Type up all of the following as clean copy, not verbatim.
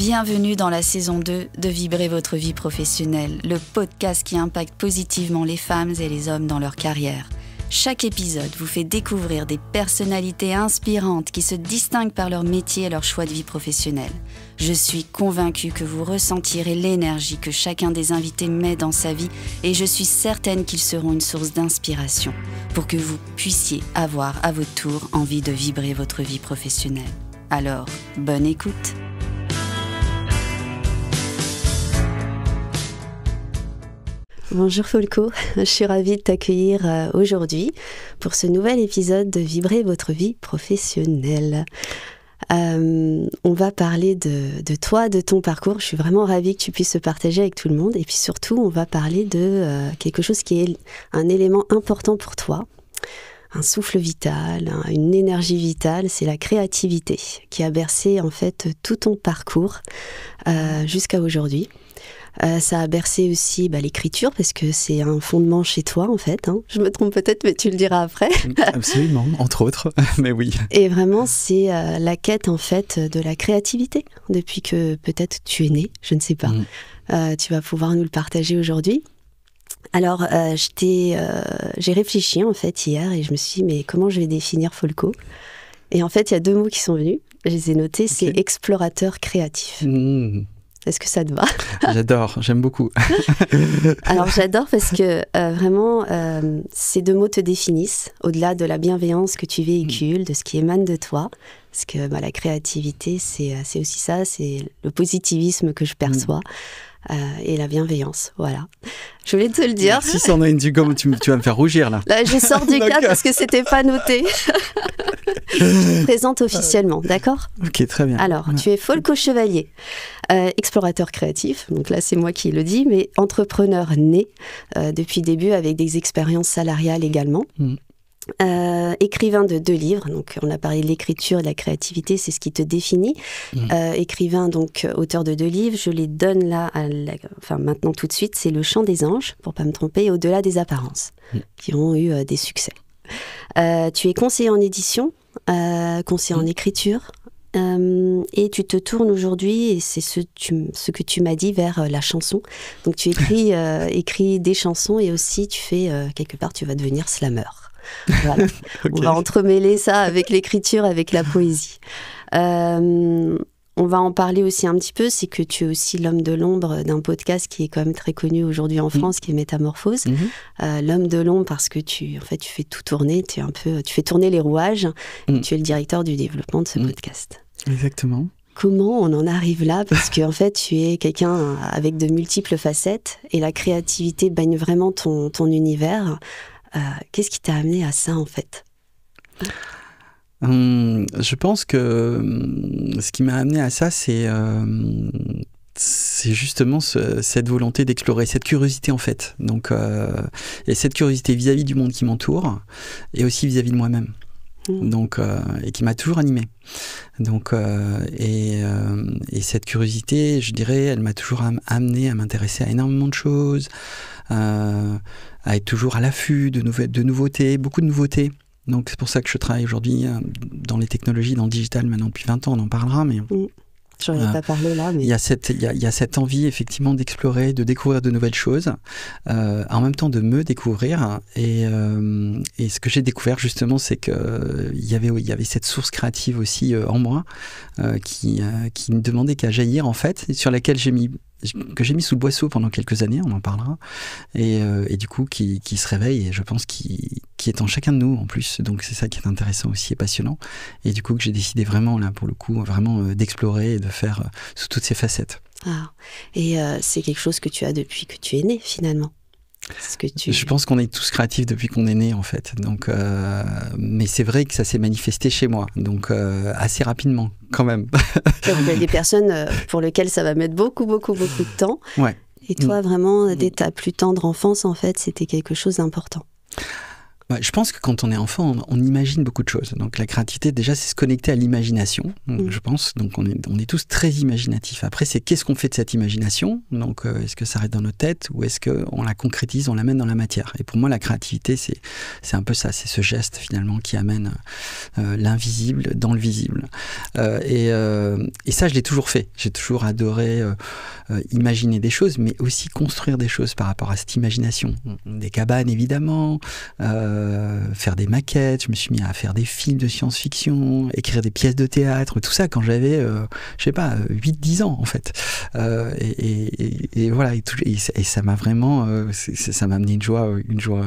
Bienvenue dans la saison 2 de Vibrer votre vie professionnelle, le podcast qui impacte positivement les femmes et les hommes dans leur carrière. Chaque épisode vous fait découvrir des personnalités inspirantes qui se distinguent par leur métier et leur choix de vie professionnelle. Je suis convaincue que vous ressentirez l'énergie que chacun des invités met dans sa vie et je suis certaine qu'ils seront une source d'inspiration pour que vous puissiez avoir à votre tour envie de vibrer votre vie professionnelle. Alors, bonne écoute! Bonjour Folco, je suis ravie de t'accueillir aujourd'hui pour ce nouvel épisode de Vibrer votre vie professionnelle. On va parler de toi, de ton parcours. Je suis vraiment ravie que tu puisses se partager avec tout le monde. Et puis surtout, on va parler de quelque chose qui est un élément important pour toi. Un souffle vital, une énergie vitale, c'est la créativité qui a bercé en fait tout ton parcours jusqu'à aujourd'hui. Ça a bercé aussi l'écriture parce que c'est un fondement chez toi en fait. Je me trompe peut-être, mais tu le diras après. Absolument, entre autres, mais oui. Et vraiment, c'est la quête en fait de la créativité depuis que peut-être tu es né, je ne sais pas. Tu vas pouvoir nous le partager aujourd'hui. Alors, j'ai réfléchi en fait hier et je me suis dit, mais comment je vais définir Folco ? Et en fait, il y a deux mots qui sont venus. Je les ai notés, c'est explorateur créatif. Est-ce que ça te va ? J'adore, j'aime beaucoup. Alors j'adore parce que vraiment, ces deux mots te définissent, au-delà de la bienveillance que tu véhicules, de ce qui émane de toi. Parce que la créativité, c'est aussi ça, c'est le positivisme que je perçois. Et la bienveillance, voilà. Je voulais te le dire. Si c'en a une du gomme, tu vas me faire rougir là. Là, je sors du cadre parce que c'était pas noté. Je te présente officiellement, d'accord ? Ok, très bien. Alors, tu es Folco Chevalier, explorateur créatif, donc là c'est moi qui le dis, mais entrepreneur né depuis le début avec des expériences salariales également. Écrivain de 2 livres, donc on a parlé de l'écriture et de la créativité, c'est ce qui te définit. Écrivain, donc auteur de 2 livres, je les donne là, maintenant tout de suite, c'est Le Chant des Anges, pour pas me tromper, et Au-delà des apparences, qui ont eu des succès. Tu es conseiller en édition, conseiller en écriture, et tu te tournes aujourd'hui, et c'est ce que tu m'as dit, vers la chanson. Donc tu écris des chansons et aussi tu fais, quelque part, tu vas devenir slammer. Voilà. Okay. On va entremêler ça avec l'écriture, avec la poésie. On va en parler aussi un petit peu, c'est que tu es aussi l'homme de l'ombre d'un podcast qui est quand même très connu aujourd'hui en France, qui est Métamorphose. L'homme de l'ombre parce que tu fais tout tourner, tu fais tourner les rouages, et tu es le directeur du développement de ce podcast. Exactement. Comment on en arrive là ? Parce que en fait, tu es quelqu'un avec de multiples facettes et la créativité baigne vraiment ton univers. Qu'est-ce qui t'a amené à ça, en fait ? Je pense que ce qui m'a amené à ça, c'est justement cette volonté d'explorer, cette curiosité, en fait. Donc, et cette curiosité vis-à-vis du monde qui m'entoure, et aussi vis-à-vis de moi-même. Donc, et qui m'a toujours animé. Donc, et cette curiosité, je dirais, elle m'a toujours amené à m'intéresser à énormément de choses, à être toujours à l'affût de nouveautés, beaucoup de nouveautés. Donc c'est pour ça que je travaille aujourd'hui dans les technologies, dans le digital, maintenant depuis 20 ans, on en parlera, mais... J'en ai pas parlé là, mais... Il y a cette envie, effectivement, d'explorer, de découvrir de nouvelles choses, en même temps de me découvrir. Et ce que j'ai découvert, justement, c'est qu'il y avait cette source créative aussi en moi, qui ne demandait qu'à jaillir, en fait, et sur laquelle j'ai mis sous le boisseau pendant quelques années, on en parlera, et du coup qui se réveille, et je pense qui est en chacun de nous en plus, donc c'est ça qui est intéressant aussi et passionnant, et du coup que j'ai décidé vraiment là pour le coup vraiment d'explorer et de faire sous toutes ces facettes. Et c'est quelque chose que tu as depuis que tu es né finalement. Je pense qu'on est tous créatifs depuis qu'on est né en fait, donc, mais c'est vrai que ça s'est manifesté chez moi, donc assez rapidement quand même. Il y a des personnes pour lesquelles ça va mettre beaucoup de temps, et toi vraiment dès ta plus tendre enfance en fait c'était quelque chose d'important. Je pense que quand on est enfant, on imagine beaucoup de choses. Donc la créativité, déjà, c'est se connecter à l'imagination, je pense. Donc on est tous très imaginatifs. Après, c'est qu'est-ce qu'on fait de cette imagination? Donc est-ce que ça reste dans nos têtes ou est-ce qu'on la concrétise, on l'amène dans la matière? Et pour moi, la créativité, c'est un peu ça. C'est ce geste, finalement, qui amène l'invisible dans le visible. Et ça, je l'ai toujours fait. J'ai toujours adoré imaginer des choses, mais aussi construire des choses par rapport à cette imagination. Des cabanes, évidemment, faire des maquettes, je me suis mis à faire des films de science-fiction, écrire des pièces de théâtre, tout ça quand j'avais, je sais pas, 8-10 ans en fait. Et voilà, et ça m'a vraiment, ça m'a amené une joie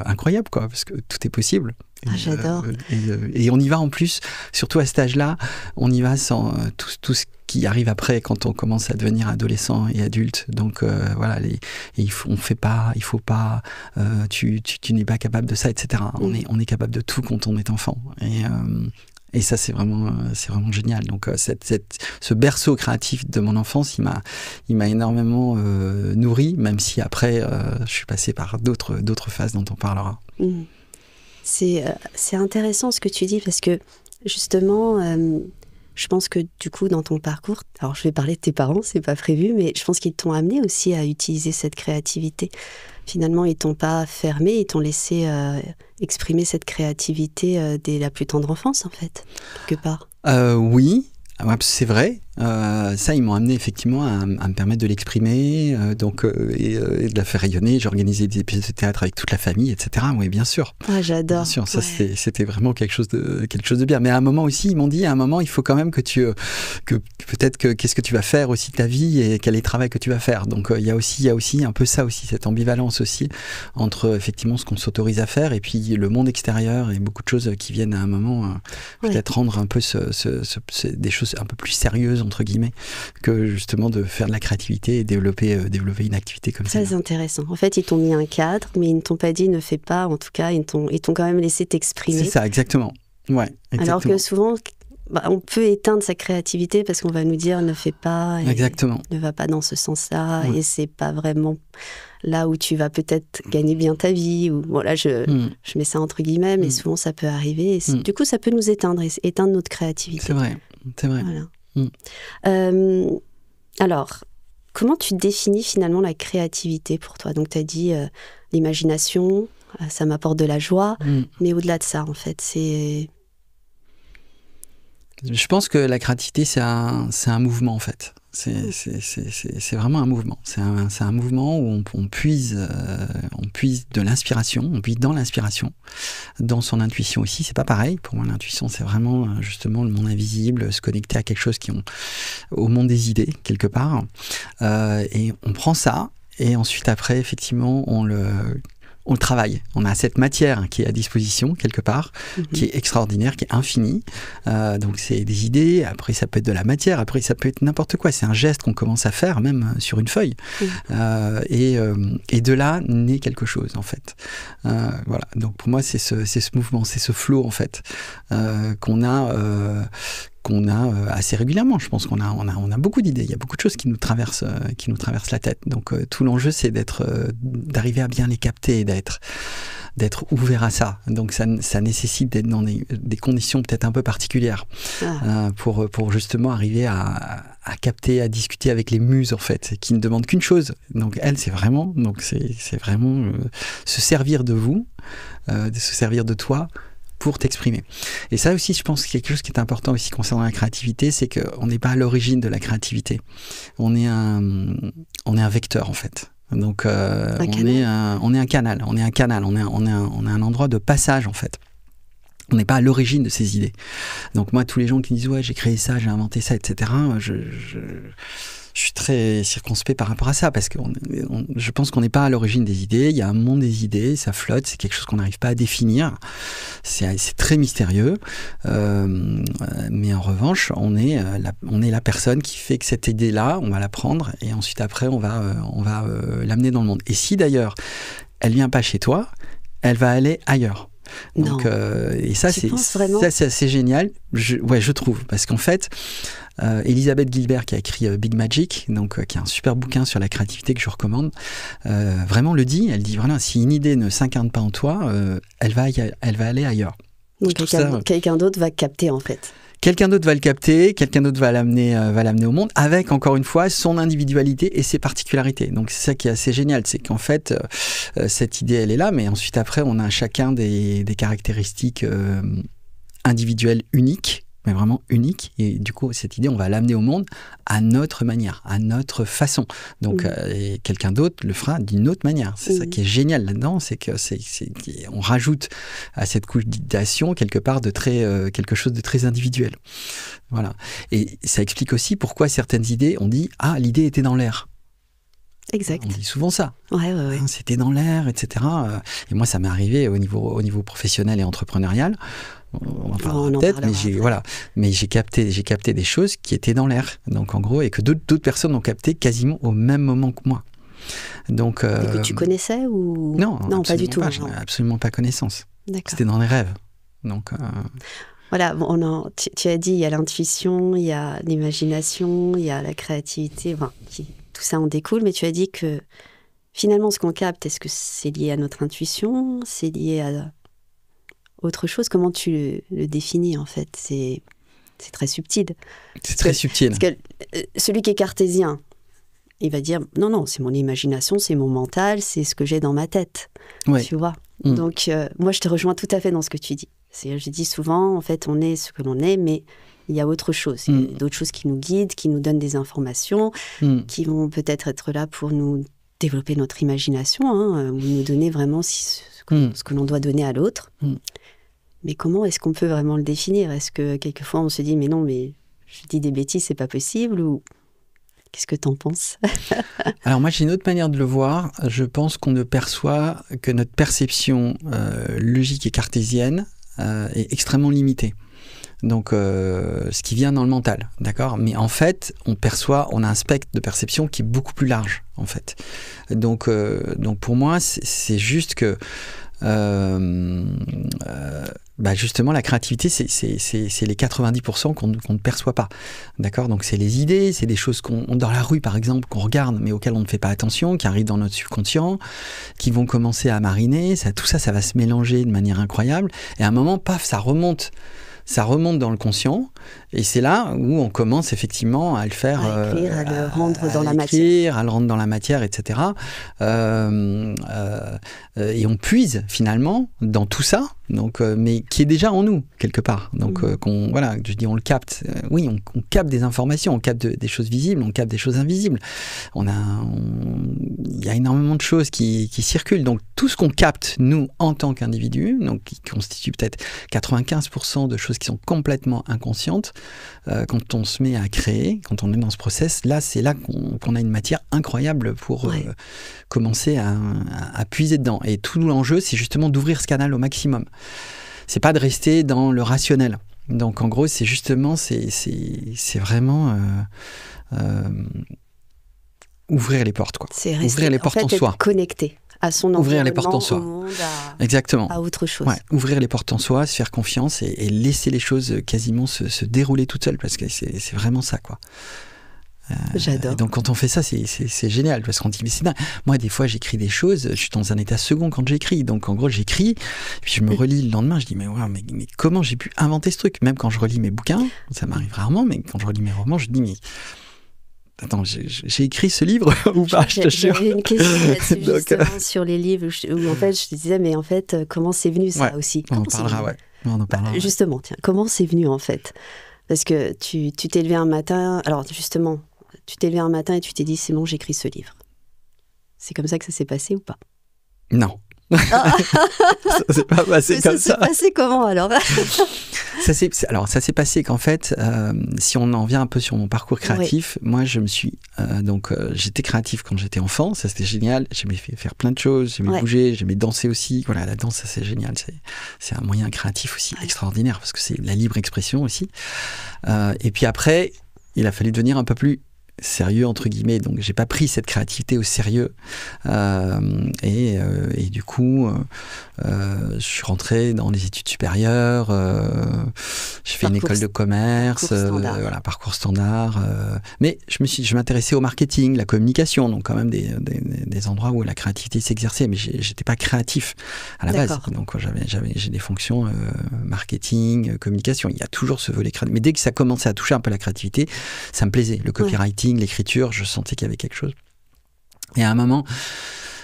incroyable, quoi, parce que tout est possible. J'adore. Et on y va en plus, surtout à cet âge-là, on y va sans tout ce qui arrive après quand on commence à devenir adolescent et adulte. Donc voilà, on fait pas, il faut pas, tu n'es pas capable de ça, etc. On est capable de tout quand on est enfant. Et ça, c'est vraiment génial. Donc, ce berceau créatif de mon enfance, il m'a énormément nourri, même si après, je suis passé par d'autres phases dont on parlera. C'est intéressant ce que tu dis, parce que justement, je pense que du coup, dans ton parcours, alors je vais parler de tes parents, c'est pas prévu, mais je pense qu'ils t'ont amené aussi à utiliser cette créativité. Finalement, ils t'ont pas fermé, ils t'ont laissé exprimer cette créativité dès la plus tendre enfance, en fait, quelque part. Oui, c'est vrai. Ça, ils m'ont amené effectivement à me permettre de l'exprimer, et de la faire rayonner. J'ai organisé des pièces de théâtre avec toute la famille, etc. Oui, bien sûr. Ah, j'adore. Bien sûr, ça c'était vraiment quelque chose de bien. Mais à un moment aussi, ils m'ont dit, il faut quand même que qu'est-ce que tu vas faire aussi de ta vie et quel est le travail que tu vas faire. Donc il y a aussi un peu ça aussi, cette ambivalence aussi entre effectivement ce qu'on s'autorise à faire et puis le monde extérieur et beaucoup de choses qui viennent à un moment peut-être rendre un peu des choses un peu plus sérieuses entre guillemets, que justement de faire de la créativité et développer une activité comme ça. Très intéressant. En fait, ils t'ont mis un cadre, mais ils ne t'ont pas dit ne fais pas. En tout cas, ils t'ont quand même laissé t'exprimer. C'est ça, exactement. Ouais, exactement. Alors que souvent, on peut éteindre sa créativité parce qu'on va nous dire ne fais pas. Exactement. Ne va pas dans ce sens-là. Et c'est pas vraiment là où tu vas peut-être gagner bien ta vie. Ou voilà, je mets ça entre guillemets, mais souvent ça peut arriver. Et du coup, ça peut nous éteindre et éteindre notre créativité. C'est vrai. Voilà. Alors, comment tu définis finalement la créativité pour toi? Donc, tu as dit l'imagination, ça m'apporte de la joie, mais au-delà de ça, en fait, c'est... Je pense que la créativité, c'est un mouvement, en fait. C'est vraiment un mouvement. C'est un mouvement où on puise de l'inspiration, on puise dans l'inspiration, dans son intuition aussi. C'est pas pareil. Pour moi, l'intuition, c'est vraiment justement le monde invisible, se connecter à quelque chose au monde des idées, quelque part. Et on prend ça, et ensuite, après, effectivement, on le travaille. On a cette matière qui est à disposition, quelque part, qui est extraordinaire, qui est infinie. Donc, c'est des idées. Après, ça peut être de la matière. Après, ça peut être n'importe quoi. C'est un geste qu'on commence à faire, même sur une feuille. Et de là naît quelque chose, en fait. Voilà. Donc, pour moi, c'est ce mouvement, c'est ce flow, en fait, qu'on a assez régulièrement. Je pense qu'on a beaucoup d'idées. Il y a beaucoup de choses qui nous traversent la tête. Donc tout l'enjeu, c'est d'arriver à bien les capter et d'être ouvert à ça. Donc ça nécessite d'être dans des conditions peut-être un peu particulières pour justement arriver à capter, à discuter avec les muses, en fait, qui ne demandent qu'une chose. Donc elles, c'est vraiment se servir de vous, de se servir de toi, pour t'exprimer. Et ça aussi, je pense, quelque chose qui est important aussi concernant la créativité, c'est qu'on n'est pas à l'origine de la créativité. On est un vecteur, en fait. Donc, on est un canal. On a un endroit de passage, en fait. On n'est pas à l'origine de ces idées. Donc moi, tous les gens qui disent « ouais, j'ai créé ça, j'ai inventé ça, etc. » Je suis très circonspect par rapport à ça, parce que je pense qu'on n'est pas à l'origine des idées. Il y a un monde des idées, ça flotte, c'est quelque chose qu'on n'arrive pas à définir. C'est très mystérieux. Mais en revanche, on est la personne qui fait que cette idée-là, on va la prendre, et ensuite après, on va l'amener dans le monde. Et si d'ailleurs, elle vient pas chez toi, elle va aller ailleurs. Donc, et ça, c'est assez génial, je trouve, parce qu'en fait, Elisabeth Gilbert, qui a écrit Big Magic, donc qui a un super bouquin sur la créativité que je recommande, vraiment le dit. Elle dit voilà, si une idée ne s'incarne pas en toi, elle va aller ailleurs. Donc quelqu'un d'autre va capter en fait. Quelqu'un d'autre va le capter, quelqu'un d'autre va l'amener au monde, avec encore une fois son individualité et ses particularités. Donc c'est ça qui est assez génial, c'est qu'en fait cette idée elle est là, mais ensuite après on a chacun des caractéristiques individuelles uniques, mais vraiment uniques, et du coup cette idée on va l'amener au monde à notre manière, à notre façon. Donc et quelqu'un d'autre le fera d'une autre manière. C'est ça qui est génial là-dedans, c'est que on rajoute à cette couche d'idéation quelque part quelque chose de très individuel. Voilà. Et ça explique aussi pourquoi certaines idées, on dit l'idée était dans l'air. Exact. On dit souvent ça. Ouais. C'était dans l'air, etc. Et moi ça m'est arrivé au niveau professionnel et entrepreneurial. On en parlera peut-être, mais j'ai capté des choses qui étaient dans l'air, donc en gros, et que d'autres personnes ont capté quasiment au même moment que moi. Donc, et que tu connaissais ou non, pas du tout. J'en ai absolument pas connaissance. D'accord. C'était dans les rêves. Donc voilà, tu as dit il y a l'intuition, il y a l'imagination, il y a la créativité, tout ça en découle, mais tu as dit que finalement ce qu'on capte, est-ce que c'est lié à notre intuition, c'est lié à autre chose? Comment tu le définis en fait? C'est très subtil. C'est très subtil. Parce que celui qui est cartésien, il va dire non, c'est mon imagination, c'est mon mental, c'est ce que j'ai dans ma tête. Ouais. Tu vois. Donc moi je te rejoins tout à fait dans ce que tu dis. Je dis souvent en fait on est ce que l'on est, mais il y a autre chose. Il y a d'autres choses qui nous guident, qui nous donnent des informations, qui vont peut-être être là pour nous développer notre imagination, ou nous donner vraiment ce que l'on doit donner à l'autre. Mais comment est-ce qu'on peut vraiment le définir? Est-ce que quelquefois on se dit mais non, mais je dis des bêtises, c'est pas possible, ou qu'est-ce que t'en penses? Alors moi j'ai une autre manière de le voir. Je pense qu'on ne perçoit que notre perception logique et cartésienne est extrêmement limitée. Donc ce qui vient dans le mental, d'accord? Mais en fait, on a un spectre de perception qui est beaucoup plus large, en fait. Donc pour moi, c'est juste que justement, la créativité, c'est les 90% qu'on ne perçoit pas. D'accord? Donc, c'est les idées, c'est des choses dans la rue, par exemple, qu'on regarde, mais auxquelles on ne fait pas attention, qui arrivent dans notre subconscient, qui vont commencer à mariner. Tout ça, ça va se mélanger de manière incroyable. Et à un moment, paf, ça remonte dans le conscient, et c'est là où on commence effectivement à le faire, à écrire, à le rendre dans la matière, à le rendre dans la matière, etc. Et on puise finalement dans tout ça, donc mais qui est déjà en nous quelque part. Donc je dis on le capte. Oui, on capte des informations, on capte des choses visibles, on capte des choses invisibles. Il y a énormément de choses qui circulent. Donc tout ce qu'on capte nous en tant qu'individus, donc qui constitue peut-être 95% de choses qui sont complètement inconscientes, quand on se met à créer, quand on est dans ce process, c'est là qu'on a une matière incroyable pour commencer à puiser dedans. Et tout l'enjeu, c'est justement d'ouvrir ce canal au maximum. C'est pas de rester dans le rationnel. Donc en gros, c'est justement, c'est vraiment ouvrir les portes, quoi. C'est rester, ouvrir les portes en soi. Connecté à son environnement, ouvrir les portes en soi. au monde, exactement. à autre chose. Ouais, ouvrir les portes en soi, se faire confiance et laisser les choses quasiment se dérouler toutes seules, parce que c'est vraiment ça, quoi. J'adore. Donc quand on fait ça, c'est génial, parce qu'on dit mais c'est dingue. Moi des fois j'écris des choses, je suis dans un état second quand j'écris, donc en gros j'écris, puis je me relis le lendemain, je dis mais comment j'ai pu inventer ce truc? Même quand je relis mes bouquins, ça m'arrive rarement, mais quand je relis mes romans, je dis mais attends, j'ai écrit ce livre ou pas? J'avais une question là-dessus, justement, sur les livres, où en fait je te disais mais en fait comment c'est venu ça aussi? On en parlera, on en parlera. Justement, tiens, comment c'est venu en fait? Parce que tu t'es levé un matin, alors justement, tu t'es levé un matin et tu t'es dit c'est bon, j'écris ce livre. C'est comme ça que ça s'est passé ou pas? Non. Ça s'est pas passé comme ça. Ça s'est passé comment alors? Ça s'est passé qu'en fait, si on en vient un peu sur mon parcours créatif, moi je me suis j'étais créatif quand j'étais enfant, ça c'était génial, j'aimais faire plein de choses, j'aimais bouger, j'aimais danser aussi. Voilà, la danse ça c'est génial, c'est un moyen créatif aussi extraordinaire parce que c'est la libre expression aussi. Et puis après, il a fallu devenir un peu plus sérieux entre guillemets, donc j'ai pas pris cette créativité au sérieux et du coup je suis rentré dans les études supérieures, j'ai fait une école de commerce, parcours standard, mais je m'intéressais au marketing, la communication, donc quand même des endroits où la créativité s'exerçait, mais j'étais pas créatif à la base, donc j'ai des fonctions marketing, communication, il y a toujours ce volet créatif, mais dès que ça commençait à toucher un peu la créativité, ça me plaisait, le copywriting, l'écriture, je sentais qu'il y avait quelque chose. Et à un moment,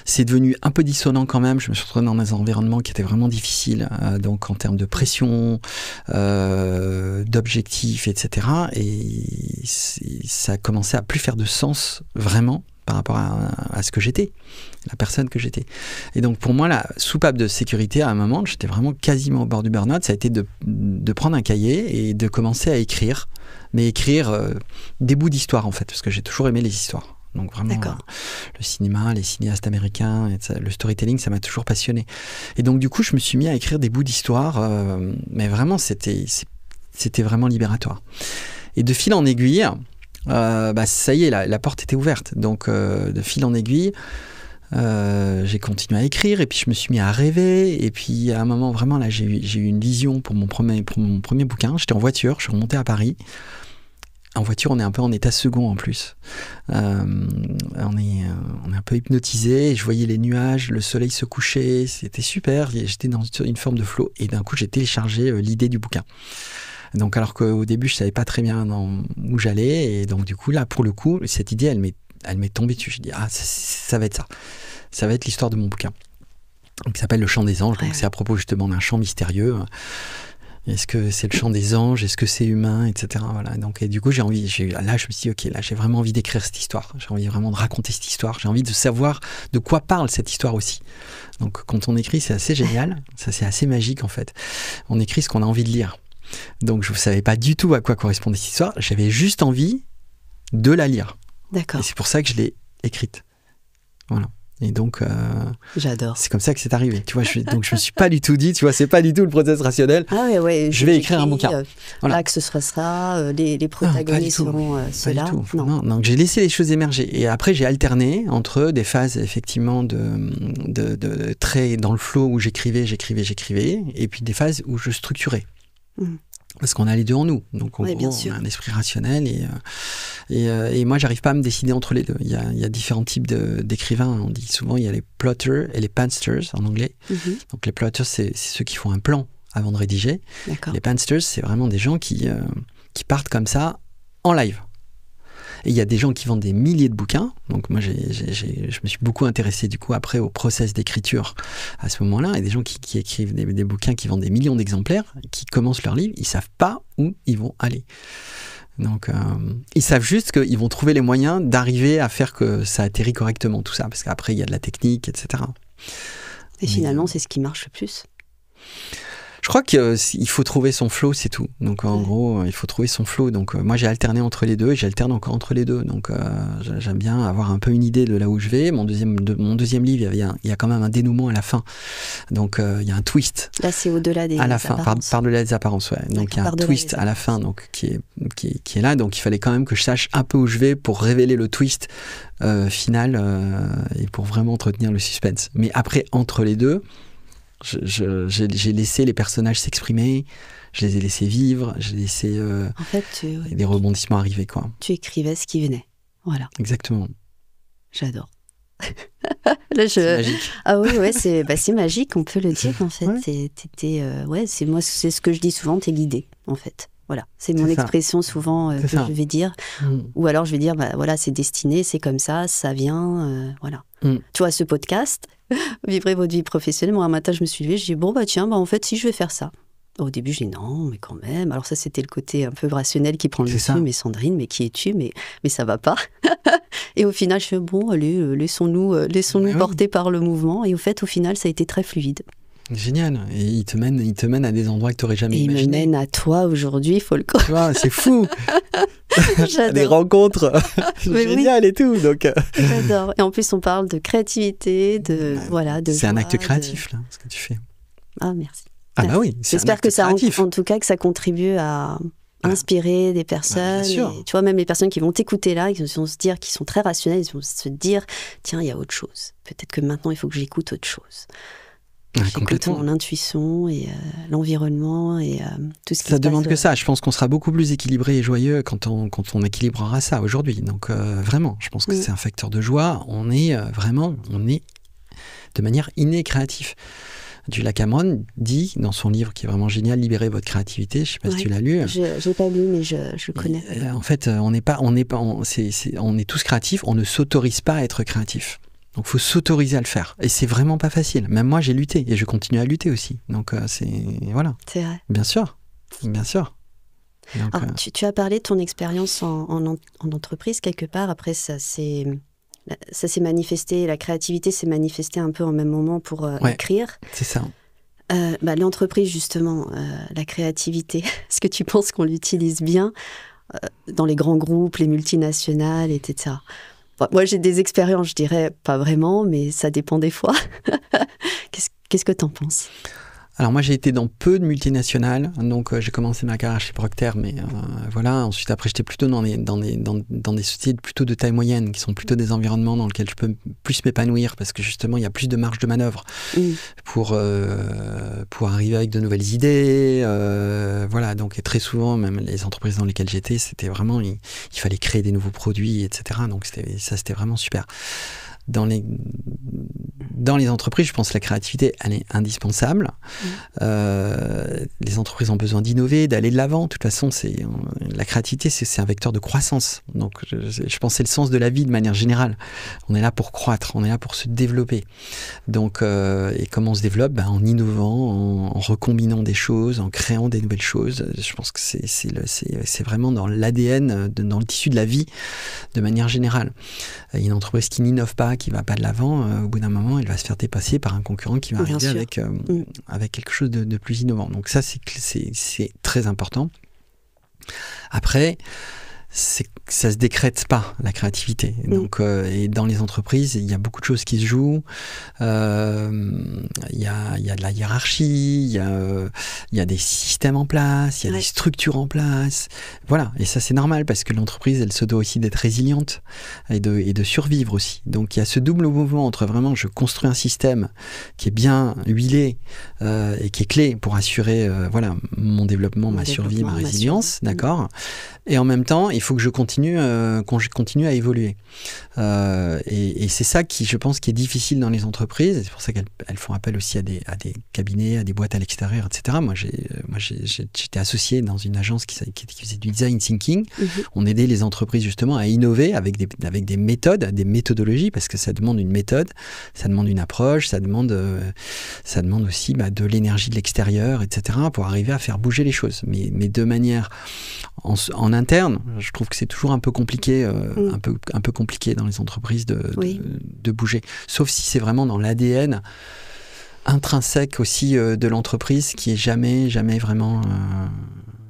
c'est devenu un peu dissonant quand même. Je me suis retrouvé dans des environnements qui étaient vraiment difficiles, donc en termes de pression, d'objectifs, etc. Et ça a commencé à plus faire de sens vraiment par rapport à ce que j'étais, la personne que j'étais. Et donc pour moi, la soupape de sécurité, à un moment, j'étais vraiment quasiment au bord du burn-out, ça a été de prendre un cahier et de commencer à écrire, mais écrire des bouts d'histoire en fait, parce que j'ai toujours aimé les histoires. Donc vraiment, le cinéma, les cinéastes américains, le storytelling, ça m'a toujours passionné. Et donc du coup, je me suis mis à écrire des bouts d'histoire, mais vraiment, c'était vraiment libératoire. Et de fil en aiguille, ça y est, la porte était ouverte. Donc de fil en aiguille, j'ai continué à écrire et puis je me suis mis à rêver. Et puis à un moment, vraiment, là, j'ai eu une vision pour mon premier bouquin. J'étais en voiture, je suis remonté à Paris. En voiture, on est un peu en état second en plus. On est un peu hypnotisé. Je voyais les nuages, le soleil se coucher. C'était super. J'étais dans une forme de flow. Et d'un coup, j'ai téléchargé l'idée du bouquin. Donc, alors qu'au début, je ne savais pas très bien où j'allais. Et donc, du coup, là, pour le coup, cette idée, elle m'est tombée dessus. Je dis, ça va être ça. Ça va être l'histoire de mon bouquin. Donc, qui s'appelle Le Chant des Anges. Donc, c'est à propos justement d'un chant mystérieux. Est-ce que c'est le chant des anges? Est-ce que c'est humain? Etc. Voilà. Donc, et du coup, là, je me suis dit, ok, là, j'ai vraiment envie d'écrire cette histoire. J'ai envie vraiment de raconter cette histoire. J'ai envie de savoir de quoi parle cette histoire aussi. Donc, quand on écrit, c'est assez génial. Ça, c'est assez magique, en fait. On écrit ce qu'on a envie de lire. Donc, je ne savais pas du tout à quoi correspondait cette histoire. J'avais juste envie de la lire. D'accord. Et c'est pour ça que je l'ai écrite. Voilà. Et donc, j'adore. C'est comme ça que c'est arrivé. Tu vois, donc je me suis pas du tout dit, tu vois, c'est pas du tout le process rationnel. Je vais écrire un bouquin. Voilà. Là, que ce sera ça, les protagonistes seront ceux-là. Non. Donc j'ai laissé les choses émerger. Et après, j'ai alterné entre des phases effectivement de très dans le flow où j'écrivais, et puis des phases où je structurais. Parce qu'on a les deux en nous. Donc, en gros, on a un esprit rationnel et moi, j'arrive pas à me décider entre les deux. Il y a différents types d'écrivains. On dit souvent, il y a les plotters et les pansters en anglais. Donc, les plotters, c'est ceux qui font un plan avant de rédiger. Les pansters, c'est vraiment des gens qui partent comme ça en live. Et il y a des gens qui vendent des milliers de bouquins. Donc moi, je me suis beaucoup intéressé du coup après au process d'écriture à ce moment-là. Et des gens qui écrivent des bouquins qui vendent des millions d'exemplaires, qui commencent leur livre, ils savent pas où ils vont aller. Donc ils savent juste qu'ils vont trouver les moyens d'arriver à faire que ça atterrit correctement, tout ça. Parce qu'après, il y a de la technique, etc. Et finalement, c'est ce qui marche le plus. Je crois qu'il faut trouver son flow, c'est tout. Donc en gros, il faut trouver son flow. Donc moi, j'ai alterné entre les deux et j'alterne encore entre les deux. Donc j'aime bien avoir un peu une idée de là où je vais. Mon deuxième livre, il y a quand même un dénouement à la fin. Donc il y a un twist. Là, c'est au-delà des apparences. À la fin, par-delà des apparences, ouais. Donc il y a un twist à la fin, donc qui est là. Donc il fallait quand même que je sache un peu où je vais pour révéler le twist final et pour vraiment entretenir le suspense. Mais après, entre les deux, j'ai laissé les personnages s'exprimer, je les ai laissés vivre, j'ai laissé en fait, des rebondissements arriver, quoi. Tu écrivais ce qui venait, voilà. Exactement. J'adore. Là, c'est magique. Ah oui, ouais, c'est magique, on peut le dire en fait. Ouais. C'est ce que je dis souvent, t'es guidé en fait. Voilà, c'est mon expression souvent que je vais dire. Ou alors je vais dire, voilà, c'est destiné, c'est comme ça vient, voilà. Tu vois, ce podcast, Vivrez votre vie professionnelle, moi un matin je me suis levée, je dis en fait si je vais faire ça. Au début je dis non, mais quand même. Alors ça c'était le côté un peu rationnel qui prend le dessus, mais Sandrine, mais qui es-tu, mais ça va pas. Et au final je fais allez, laissons-nous porter par le mouvement. Et au final ça a été très fluide. Génial. Et il te mène à des endroits que tu n'aurais jamais imaginé. Il me mène à toi aujourd'hui, il faut le croire. Tu vois, c'est fou. J'adore. Des rencontres géniales et tout. Donc... J'adore. Et en plus, on parle de créativité, de c'est un acte créatif, là, ce que tu fais. Ah, merci. Ah bah oui, j'espère que ça, en tout cas, que ça contribue à inspirer des personnes. Et, tu vois, même les personnes qui vont t'écouter là, qui vont se dire, qui sont très rationnelles, ils vont se dire, tiens, il y a autre chose. Peut-être que maintenant, il faut que j'écoute autre chose. J'écoute mon intuition et l'environnement et tout ce qui se passe. Ça demande que ça. Je pense qu'on sera beaucoup plus équilibré et joyeux quand on équilibrera ça aujourd'hui. Donc vraiment, je pense que c'est un facteur de joie. On est de manière innée créatif. Julia Cameron dit dans son livre qui est vraiment génial, Libérez votre créativité. Je ne sais pas si tu l'as lu. Je n'ai pas lu, mais je connais. En fait, on est tous créatifs. On ne s'autorise pas à être créatif. Donc, il faut s'autoriser à le faire. Et c'est vraiment pas facile. Même moi, j'ai lutté. Et je continue à lutter aussi. Donc, voilà. C'est vrai. Bien sûr. Bien sûr. Donc, alors, tu as parlé de ton expérience en entreprise, quelque part. Après, ça s'est manifesté, la créativité s'est manifestée un peu en même moment pour écrire. C'est ça. L'entreprise, justement, la créativité, est-ce que tu penses qu'on l'utilise bien dans les grands groupes, les multinationales, etc. Moi, j'ai des expériences, je dirais pas vraiment, mais ça dépend des fois. Qu'est-ce que t'en penses ? Alors moi, j'ai été dans peu de multinationales, donc j'ai commencé ma carrière chez Procter, mais voilà. Ensuite, après, j'étais plutôt dans des sociétés plutôt de taille moyenne, qui sont plutôt des environnements dans lesquels je peux plus m'épanouir, parce que justement, il y a plus de marge de manœuvre pour arriver avec de nouvelles idées. Voilà, donc et très souvent, même les entreprises dans lesquelles j'étais, c'était vraiment, il fallait créer des nouveaux produits, etc. Donc c'était vraiment super. Dans les entreprises, je pense que la créativité, elle est indispensable. Les entreprises ont besoin d'innover, d'aller de l'avant. De toute façon, la créativité, c'est un vecteur de croissance. Donc, je pense que c'est le sens de la vie de manière générale. On est là pour croître, on est là pour se développer. Donc, et comment on se développe ? En innovant, en recombinant des choses, en créant des nouvelles choses. Je pense que c'est vraiment dans l'ADN, dans le tissu de la vie, de manière générale. Une entreprise qui n'innove pas, qui ne va pas de l'avant, au bout d'un moment, elle va se faire dépasser par un concurrent qui va arriver avec quelque chose de plus innovant. Donc ça, c'est très important. Après, ça se décrète pas, la créativité. Donc, et dans les entreprises, il y a beaucoup de choses qui se jouent. Il y a de la hiérarchie, il y a des systèmes en place, il y a des structures en place. Voilà, et ça c'est normal parce que l'entreprise, elle se doit aussi d'être résiliente et de survivre aussi. Donc il y a ce double mouvement entre vraiment, je construis un système qui est bien huilé et qui est clé pour assurer mon développement, ma survie, ma résilience, d'accord. Et en même temps, il faut que je continue à évoluer. Et c'est ça qui, je pense, qui est difficile dans les entreprises. C'est pour ça qu'elles font appel aussi à des cabinets, à des boîtes à l'extérieur, etc. Moi, j'étais associé dans une agence qui faisait du design thinking. On aidait les entreprises justement à innover avec des méthodes, des méthodologies, parce que ça demande une méthode, ça demande une approche, ça demande aussi de l'énergie de l'extérieur, etc. pour arriver à faire bouger les choses. Mais de manière en interne, je trouve que c'est toujours un peu compliqué, un peu compliqué dans les entreprises de bouger. Sauf si c'est vraiment dans l'ADN intrinsèque aussi de l'entreprise qui est jamais vraiment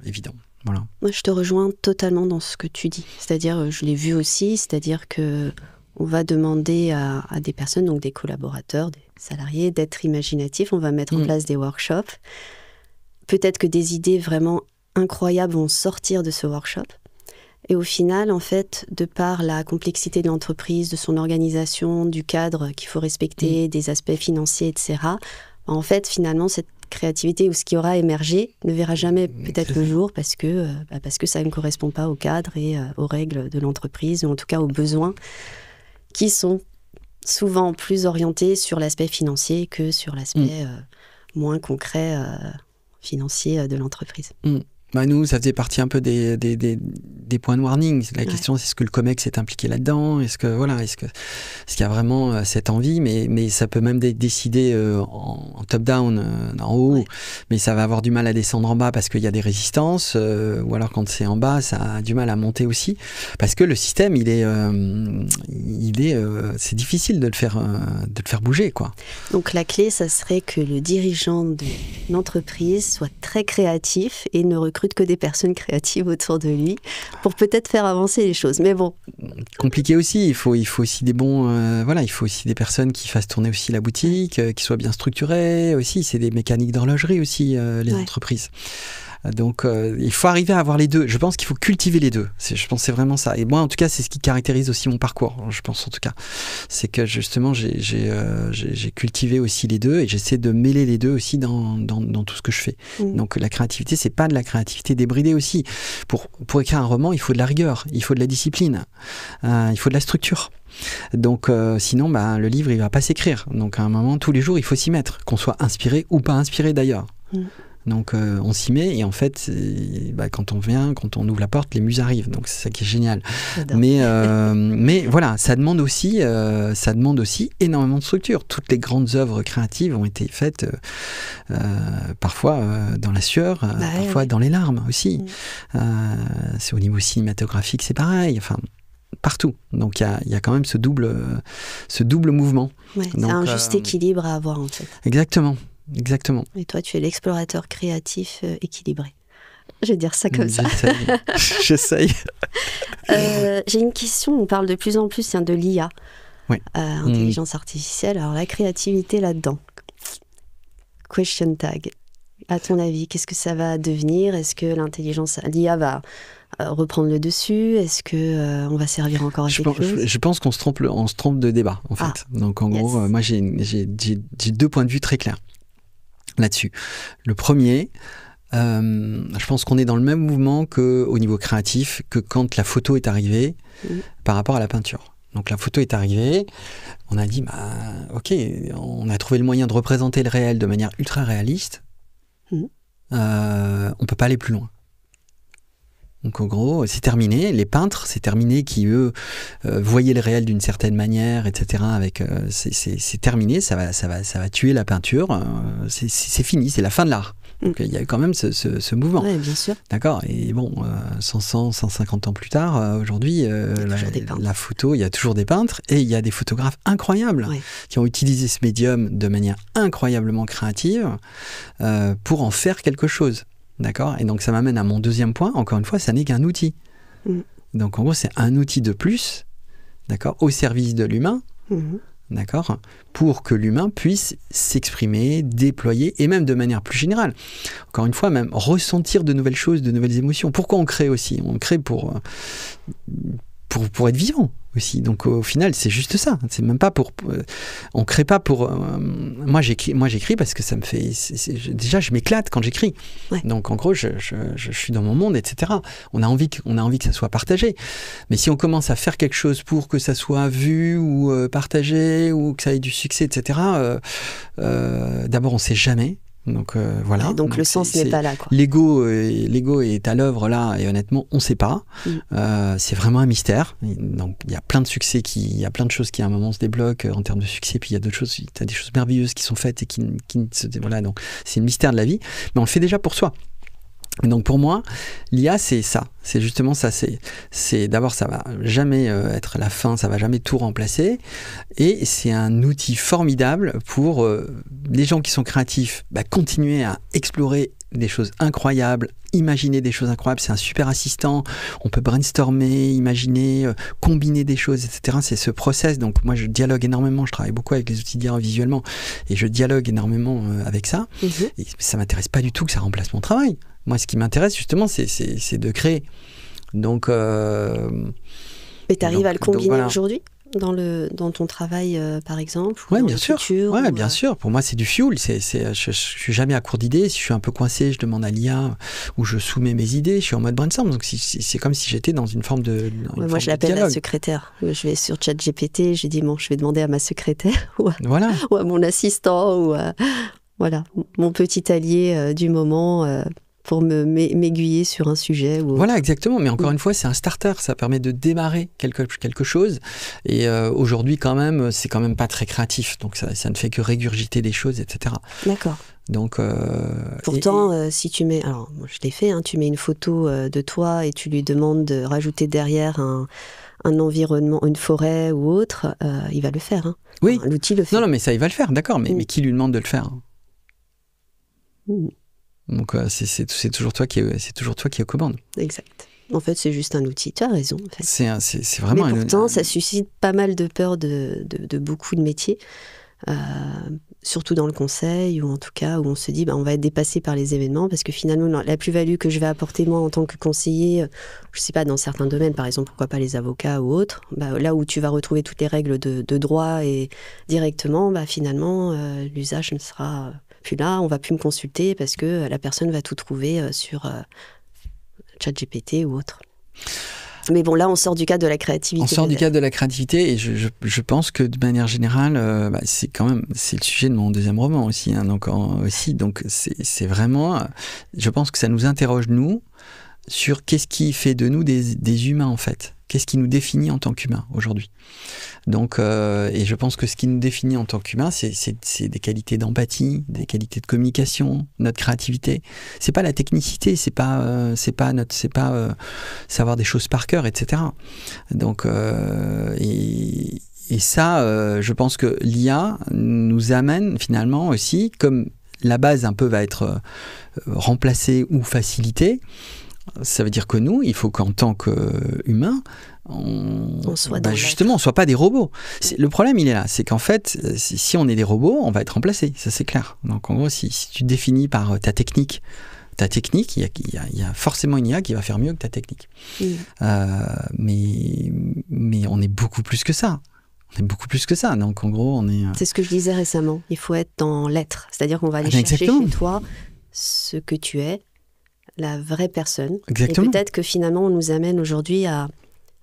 évident. Voilà. Moi, je te rejoins totalement dans ce que tu dis. C'est-à-dire, je l'ai vu aussi, c'est-à-dire que on va demander à des personnes, donc des collaborateurs, des salariés, d'être imaginatifs. On va mettre en place des workshops. Peut-être que des idées vraiment incroyables vont sortir de ce workshop. Et au final, en fait, de par la complexité de l'entreprise, de son organisation, du cadre qu'il faut respecter, des aspects financiers, etc., en fait, finalement, cette créativité ou ce qui aura émergé ne verra jamais peut-être le jour parce que ça ne correspond pas au cadre et aux règles de l'entreprise, ou en tout cas aux besoins qui sont souvent plus orientés sur l'aspect financier que sur l'aspect moins concret financier de l'entreprise. Nous, ça faisait partie un peu des points de warning. La question, c'est est-ce que le COMEX est impliqué là-dedans ? Est-ce qu'il y a vraiment cette envie ? Mais ça peut même décider en top-down, en haut, mais ça va avoir du mal à descendre en bas parce qu'il y a des résistances, ou alors quand c'est en bas, ça a du mal à monter aussi, parce que le système, c'est difficile de le faire bouger, quoi. Donc la clé, ça serait que le dirigeant de l'entreprise soit très créatif et ne recrute que des personnes créatives autour de lui pour peut-être faire avancer les choses. Mais bon. Compliqué aussi. Il faut aussi des bons. Il faut aussi des personnes qui fassent tourner aussi la boutique, qui soient bien structurées aussi. C'est des mécaniques d'horlogerie aussi, les entreprises. Donc, il faut arriver à avoir les deux. Je pense qu'il faut cultiver les deux. Je pense que c'est vraiment ça. Et moi, en tout cas, c'est ce qui caractérise aussi mon parcours, je pense en tout cas. C'est que justement, j'ai cultivé aussi les deux et j'essaie de mêler les deux aussi dans tout ce que je fais. Donc, la créativité, c'est pas de la créativité débridée aussi. Pour écrire un roman, il faut de la rigueur, il faut de la discipline, il faut de la structure. Donc sinon le livre il va pas s'écrire, donc à un moment tous les jours il faut s'y mettre, qu'on soit inspiré ou pas inspiré d'ailleurs. Donc on s'y met et en fait quand on ouvre la porte, les muses arrivent, donc c'est ça qui est génial. Mais voilà, ça demande aussi énormément de structure. Toutes les grandes œuvres créatives ont été faites parfois dans la sueur, parfois dans les larmes aussi. C'est au niveau cinématographique, c'est pareil, enfin partout. Donc il y a quand même ce double mouvement. C'est un juste équilibre à avoir en fait. Exactement. Et toi, tu es l'explorateur créatif équilibré. Je vais dire ça comme ça. J'essaye. J'ai une question, on parle de plus en plus de l'IA, intelligence artificielle. Alors la créativité là-dedans, question tag. À ton avis, qu'est-ce que ça va devenir? Est-ce que l'IA va reprendre le dessus? Est-ce que on va servir encore à quelque chose? Je pense qu'on se trompe de débat en fait. Donc en gros, moi j'ai 2 points de vue très clairs là-dessus. Le premier, je pense qu'on est dans le même mouvement qu'au niveau créatif, que quand la photo est arrivée par rapport à la peinture. Donc la photo est arrivée, on a dit ok, on a trouvé le moyen de représenter le réel de manière ultra réaliste. On peut pas aller plus loin. Donc en gros, c'est terminé. Les peintres, c'est terminé, qui eux voyaient le réel d'une certaine manière, etc. C'est terminé. Ça va tuer la peinture. C'est fini. C'est la fin de l'art. Donc il y a quand même ce mouvement. Oui, bien sûr. D'accord. Et bon, 150 ans plus tard, aujourd'hui, la photo, il y a toujours des peintres et il y a des photographes incroyables qui ont utilisé ce médium de manière incroyablement créative pour en faire quelque chose. D'accord. Et donc ça m'amène à mon deuxième point. Encore une fois, ça n'est qu'un outil. Donc en gros, c'est un outil de plus, d'accord, au service de l'humain, d'accord, pour que l'humain puisse s'exprimer, déployer, et même de manière plus générale. Encore une fois, même ressentir de nouvelles choses, de nouvelles émotions. Pourquoi on crée aussi? On crée pour être vivant aussi. Donc au final, c'est juste ça. C'est même pas pour... on crée pas pour... moi j'écris parce que ça me fait... déjà, je m'éclate quand j'écris. Donc en gros, je suis dans mon monde, etc. On a envie que ça soit partagé. Mais si on commence à faire quelque chose pour que ça soit vu ou partagé ou que ça ait du succès, etc., d'abord, on sait jamais. Donc voilà. Donc le sens n'est pas là, quoi. L'ego est à l'œuvre là, et honnêtement, on ne sait pas. C'est vraiment un mystère. Donc il y a plein de succès, il y a plein de choses qui à un moment se débloquent en termes de succès, puis il y a d'autres choses, tu as des choses merveilleuses qui sont faites et qui voilà. Donc c'est le mystère de la vie, mais on le fait déjà pour soi. Et donc pour moi, l'IA, c'est ça. C'est justement ça. C'est d'abord, ça va jamais être la fin, ça va jamais tout remplacer. Et c'est un outil formidable pour les gens qui sont créatifs, continuer à explorer des choses incroyables, imaginer des choses incroyables. C'est un super assistant. On peut brainstormer, imaginer, combiner des choses, etc. C'est ce process. Donc moi, je dialogue énormément. Je travaille beaucoup avec les outils d'IA visuellement et je dialogue énormément avec ça. Et ça m'intéresse pas du tout que ça remplace mon travail. Moi, ce qui m'intéresse, justement, c'est de créer. Donc... Mais tu arrives à le combiner aujourd'hui dans ton travail, par exemple? Oui, bien sûr. Bien sûr. Pour moi, c'est du fuel. Je suis jamais à court d'idées. Si je suis un peu coincé, je demande à l'IA ou je soumets mes idées. Je suis en mode brainstorm. Donc, c'est comme si j'étais dans une forme de moi, je l'appelle la secrétaire. Je vais sur ChatGPT. Je dis, je vais demander à ma secrétaire ou à mon assistant ou voilà, mon petit allié du moment... pour m'aiguiller sur un sujet. Voilà, exactement. Mais encore une fois, c'est un starter. Ça permet de démarrer quelque chose. Et aujourd'hui, quand même, c'est quand même pas très créatif. Donc, ça ne fait que régurgiter des choses, etc. D'accord. Donc, pourtant, si tu mets... Alors, moi, je l'ai fait. Tu mets une photo de toi et tu lui demandes de rajouter derrière un environnement, une forêt ou autre, il va le faire. Oui. Enfin, l'outil le fait. Non, mais ça, il va le faire, d'accord. Mais qui lui demande de le faire? Donc c'est toujours toi qui es aux commandes. Exact. En fait, c'est juste un outil. Tu as raison. En fait. C'est vraiment. Mais pourtant, ça suscite pas mal de peur de beaucoup de métiers. surtout dans le conseil, ou en tout cas où on se dit on va être dépassé par les événements, parce que finalement la plus-value que je vais apporter moi en tant que conseiller, je sais pas, dans certains domaines, par exemple pourquoi pas les avocats ou autres, là où tu vas retrouver toutes les règles de droit et directement, finalement l'usage ne sera plus là, on va plus me consulter parce que la personne va tout trouver sur ChatGPT ou autre. Mais bon, là, on sort du cadre de la créativité. On sort du cadre de la créativité, et je pense que de manière générale, c'est le sujet de mon deuxième roman aussi. Hein, donc c'est vraiment, je pense que ça nous interroge, nous, sur qu'est-ce qui fait de nous des humains, en fait. Qu'est-ce qui nous définit en tant qu'humains aujourd'hui. Donc, et je pense que ce qui nous définit en tant qu'humains, c'est des qualités d'empathie, des qualités de communication, notre créativité. C'est pas la technicité, c'est pas savoir des choses par cœur, etc. Donc, et ça, je pense que l'IA nous amène finalement aussi, comme la base un peu va être remplacée ou facilitée. Ça veut dire que nous, il faut qu'en tant qu'humains, on soit pas des robots. Le problème, il est là. C'est qu'en fait, si on est des robots, on va être remplacés. Ça, c'est clair. Donc, en gros, si tu définis par ta technique, il y a forcément une IA qui va faire mieux que ta technique. Mais on est beaucoup plus que ça. Donc, en gros, on est... C'est ce que je disais récemment. Il faut être dans l'être. C'est-à-dire qu'on va aller chercher chez toi ce que tu es, la vraie personne. Exactement. Et peut-être que finalement, on nous amène aujourd'hui à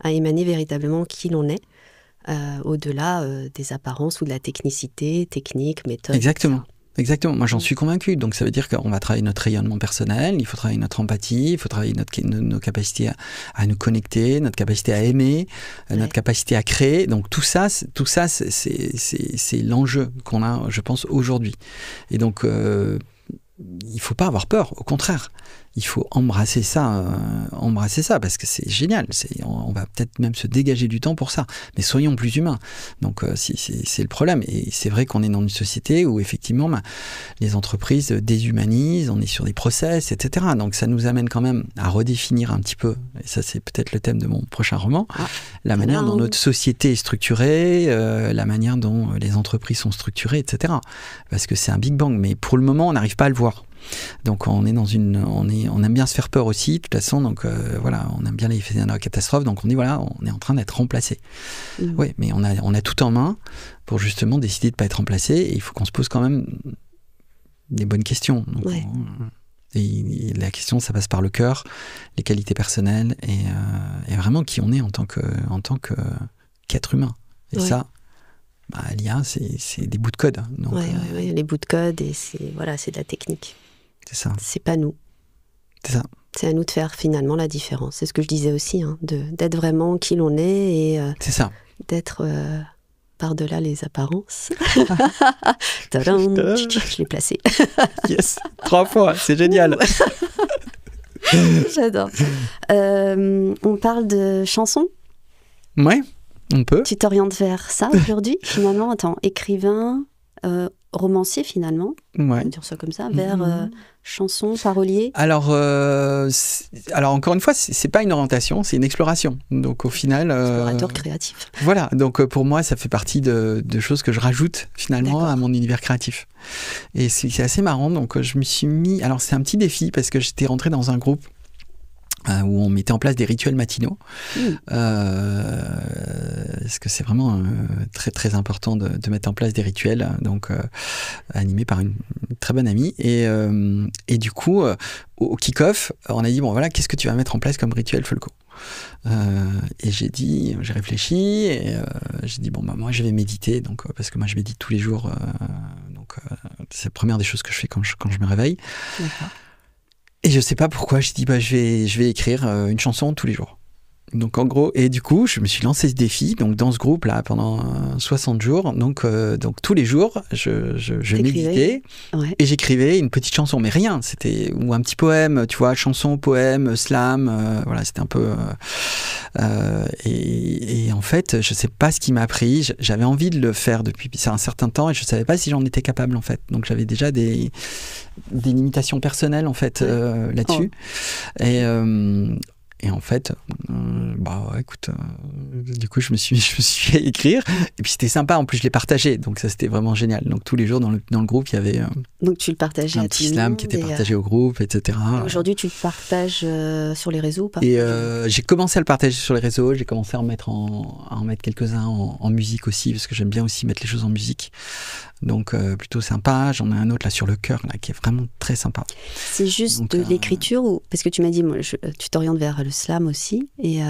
émaner véritablement qui l'on est, au-delà des apparences ou de la technique, méthode. Exactement. Moi, j'en suis convaincu. Donc, ça veut dire qu'on va travailler notre rayonnement personnel, il faut travailler notre empathie, il faut travailler nos capacités à nous connecter, notre capacité à aimer, notre capacité à créer. Donc, tout ça, c'est l'enjeu qu'on a, je pense, aujourd'hui. Et donc, il ne faut pas avoir peur, au contraire. Il faut embrasser ça parce que c'est génial. On va peut-être même se dégager du temps pour ça. Mais soyons plus humains. Donc, c'est le problème. Et c'est vrai qu'on est dans une société où, effectivement, les entreprises déshumanisent, on est sur des process, etc. Donc, ça nous amène quand même à redéfinir un petit peu, et ça, c'est peut-être le thème de mon prochain roman, la manière dont notre société est structurée, la manière dont les entreprises sont structurées, etc. Parce que c'est un Big Bang. Mais pour le moment, on n'arrive pas à le voir. Donc on aime bien se faire peur aussi, de toute façon, donc on aime bien les phénomènes catastrophes, donc on est en train d'être remplacé. Oui, mais on a tout en main pour justement décider de ne pas être remplacé, et il faut qu'on se pose quand même des bonnes questions. Donc, et la question, ça passe par le cœur, les qualités personnelles, et vraiment qui on est en tant qu'être humain. Et ça, l'IA, c'est des bouts de code. Donc, les bouts de code, et c'est de la technique. C'est ça. C'est pas nous. C'est ça. C'est à nous de faire finalement la différence. C'est ce que je disais aussi, d'être vraiment qui l'on est, et c'est ça. D'être par-delà les apparences. Tadam, je l'ai placé. Yes, 3 fois, c'est génial. J'adore. On parle de chansons ? Ouais, on peut. Tu t'orientes vers ça aujourd'hui, finalement. Attends, écrivain, romancier finalement, on va dire ça comme ça, vers chanson, parolier. Alors encore une fois, c'est pas une orientation, c'est une exploration. Donc au final, explorateur créatif. Voilà. Donc pour moi, ça fait partie de choses que je rajoute finalement à mon univers créatif. Et c'est assez marrant. Donc je me suis mis. Alors c'est un petit défi parce que j'étais rentré dans un groupe où on mettait en place des rituels matinaux. Parce que c'est vraiment très très important de mettre en place des rituels, donc animés par une très bonne amie. Et du coup, au kick-off, on a dit, bon voilà, qu'est-ce que tu vas mettre en place comme rituel, Folco ? Et j'ai réfléchi, et j'ai dit, bon bah moi je vais méditer, donc, parce que moi je médite tous les jours, c'est la première des choses que je fais quand je me réveille. D'accord. Et je sais pas pourquoi, je dis je vais écrire une chanson tous les jours. Donc en gros, et du coup, je me suis lancé ce défi, donc dans ce groupe-là, pendant 60 jours. Donc tous les jours, je méditais et j'écrivais une petite chanson, mais rien, ou un petit poème, tu vois, chanson, poème, slam, voilà, c'était un peu... et en fait, je sais pas ce qui m'a pris, j'avais envie de le faire depuis un certain temps, et je savais pas si j'en étais capable, en fait. Donc j'avais déjà des limitations personnelles, en fait, là-dessus. Et en fait, écoute, du coup, je me suis à écrire. Et puis, c'était sympa. En plus, je l'ai partagé. Donc, ça, c'était vraiment génial. Donc, tous les jours, dans le groupe, il y avait donc, tu le partageais un petit slam qui était partagé au groupe, etc. Aujourd'hui, tu le partages sur les réseaux ou pas? Et j'ai commencé à le partager sur les réseaux. J'ai commencé à en mettre quelques-uns en musique aussi, parce que j'aime bien aussi mettre les choses en musique. Donc, plutôt sympa. J'en ai un autre là sur le cœur, là, qui est vraiment très sympa. C'est juste donc, de l'écriture ou... Parce que tu m'as dit, tu t'orientes vers le slam aussi. Et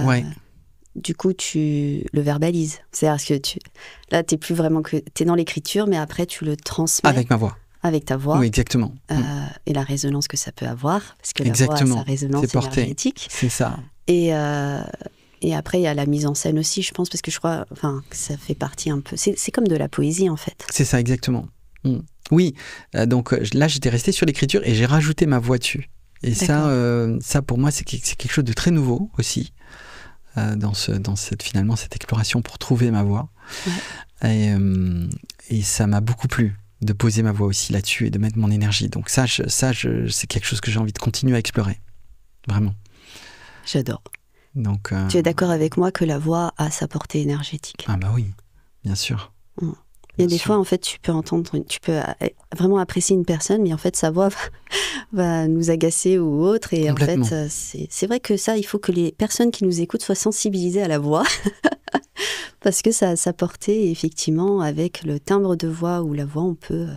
du coup, tu le verbalises. C'est-à-dire que là, tu n'es plus vraiment que... Tu es dans l'écriture, mais après, tu le transmets. Avec ma voix. Avec ta voix. Oui, exactement. Et la résonance que ça peut avoir. Parce que la voix a sa résonance énergétique. C'est ça. Et après, il y a la mise en scène aussi, je pense, parce que je crois que ça fait partie un peu... C'est comme de la poésie, en fait. C'est ça, exactement. Oui, donc là, j'étais resté sur l'écriture et j'ai rajouté ma voix dessus. Et ça, pour moi, c'est quelque chose de très nouveau aussi, dans cette exploration pour trouver ma voix. Ouais. Et ça m'a beaucoup plu de poser ma voix aussi là-dessus et de mettre mon énergie. Donc ça, c'est quelque chose que j'ai envie de continuer à explorer. Vraiment. J'adore. Donc, tu es d'accord avec moi que la voix a sa portée énergétique? Ah bah oui, bien sûr. Il y a des fois, en fait, tu peux vraiment apprécier une personne, mais en fait, sa voix va nous agacer ou autre. Et en fait, c'est vrai que ça, il faut que les personnes qui nous écoutent soient sensibilisées à la voix. Parce que ça a sa portée, effectivement, avec le timbre de voix ou la voix, on peut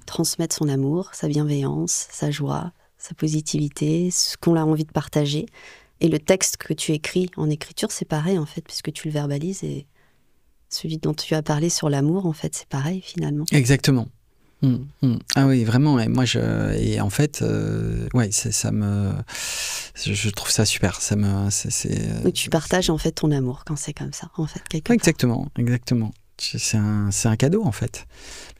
transmettre son amour, sa bienveillance, sa joie, sa positivité, ce qu'on a envie de partager. Et le texte que tu écris en écriture, c'est pareil, en fait, puisque tu le verbalises. Et celui dont tu as parlé sur l'amour, en fait, c'est pareil, finalement. Exactement. Ah oui, vraiment. Et moi, en fait, je trouve ça super. Donc, tu partages, en fait, ton amour quand c'est comme ça, en fait, quelque part. Exactement. C'est un cadeau, en fait.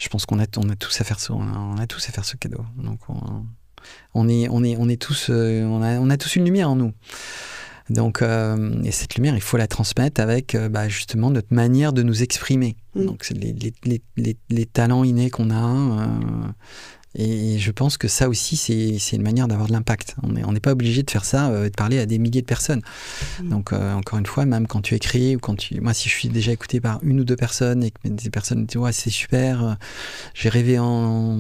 Je pense qu'on a tous à faire ça. On a tous à faire ce cadeau. Donc, on a tous une lumière en nous. Donc, et cette lumière, il faut la transmettre avec justement notre manière de nous exprimer. Donc, c'est les talents innés qu'on a. Et je pense que ça aussi, c'est une manière d'avoir de l'impact. On n'est pas obligé de faire ça, de parler à des milliers de personnes. Donc, encore une fois, même quand tu écris, ou moi, si je suis déjà écouté par une ou deux personnes et que des personnes me disent ouais, c'est super, j'ai rêvé en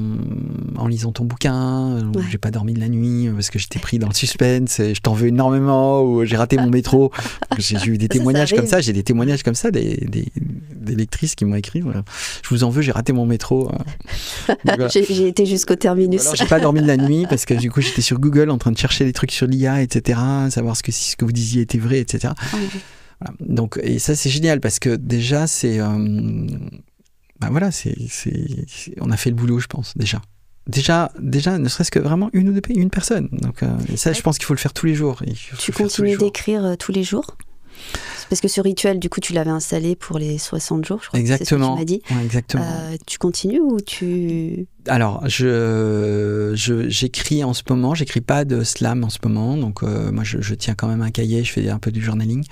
lisant ton bouquin, ou j'ai pas dormi de la nuit parce que j'étais pris dans le suspense et je t'en veux énormément, ou j'ai raté mon métro. J'ai eu des témoignages comme ça. J'ai des témoignages comme ça, des lectrices qui m'ont écrit voilà, je vous en veux, j'ai raté mon métro. Voilà. J'ai été jusqu'au terminus. Alors, j'ai pas dormi de la nuit parce que du coup j'étais sur Google en train de chercher des trucs sur l'IA, etc., savoir si ce que vous disiez était vrai, etc. Voilà. Donc, et ça c'est génial parce que déjà c'est on a fait le boulot, je pense, déjà ne serait-ce que vraiment une personne. Donc et ça je pense qu'il faut le faire tous les jours. Tu continues d'écrire tous les jours? Parce que ce rituel, du coup, tu l'avais installé pour les 60 jours, je crois. Exactement. C'est ce que tu m'as dit. Ouais, exactement. Tu continues ou tu... Alors, j'écris en ce moment. J'écris pas de slam en ce moment. Donc, moi, je tiens quand même un cahier. Je fais un peu du journaling.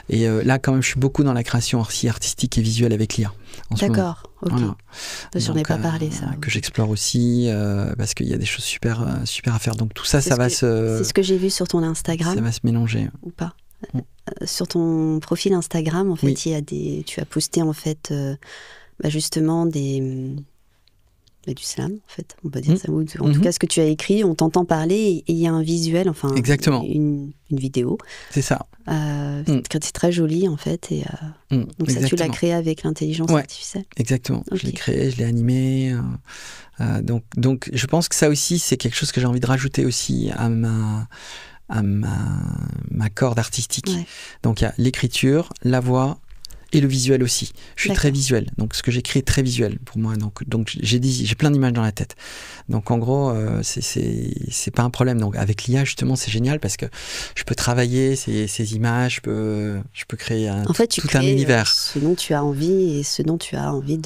Et là, quand même, je suis beaucoup dans la création artistique et visuelle avec l'IA. D'accord. Ok. Voilà. J'en ai pas parlé, ça. Que j'explore aussi parce qu'il y a des choses super à faire. Donc, tout ça, ça va se... C'est ce que j'ai vu sur ton Instagram. Ça va se mélanger. Ou pas? Sur ton profil Instagram, en fait, tu as posté en fait, justement du slam, en fait, on peut dire ça. Ou en tout cas, ce que tu as écrit, on t'entend parler et il y a un visuel, enfin, exactement. Une vidéo. C'est ça. C'est très joli, en fait. Et, donc ça, tu l'as créé avec l'intelligence artificielle. Exactement. Okay. Je l'ai créé, je l'ai animé. Donc, je pense que ça aussi, c'est quelque chose que j'ai envie de rajouter aussi à ma corde artistique. Ouais. Donc il y a l'écriture, la voix et le visuel aussi. Je suis très visuel, donc ce que j'écris est très visuel pour moi. Donc j'ai plein d'images dans la tête. Donc en gros, c'est pas un problème. Donc avec l'IA justement, c'est génial parce que je peux travailler ces images, je peux créer tout un univers. Ce dont tu as envie et ce dont tu as envie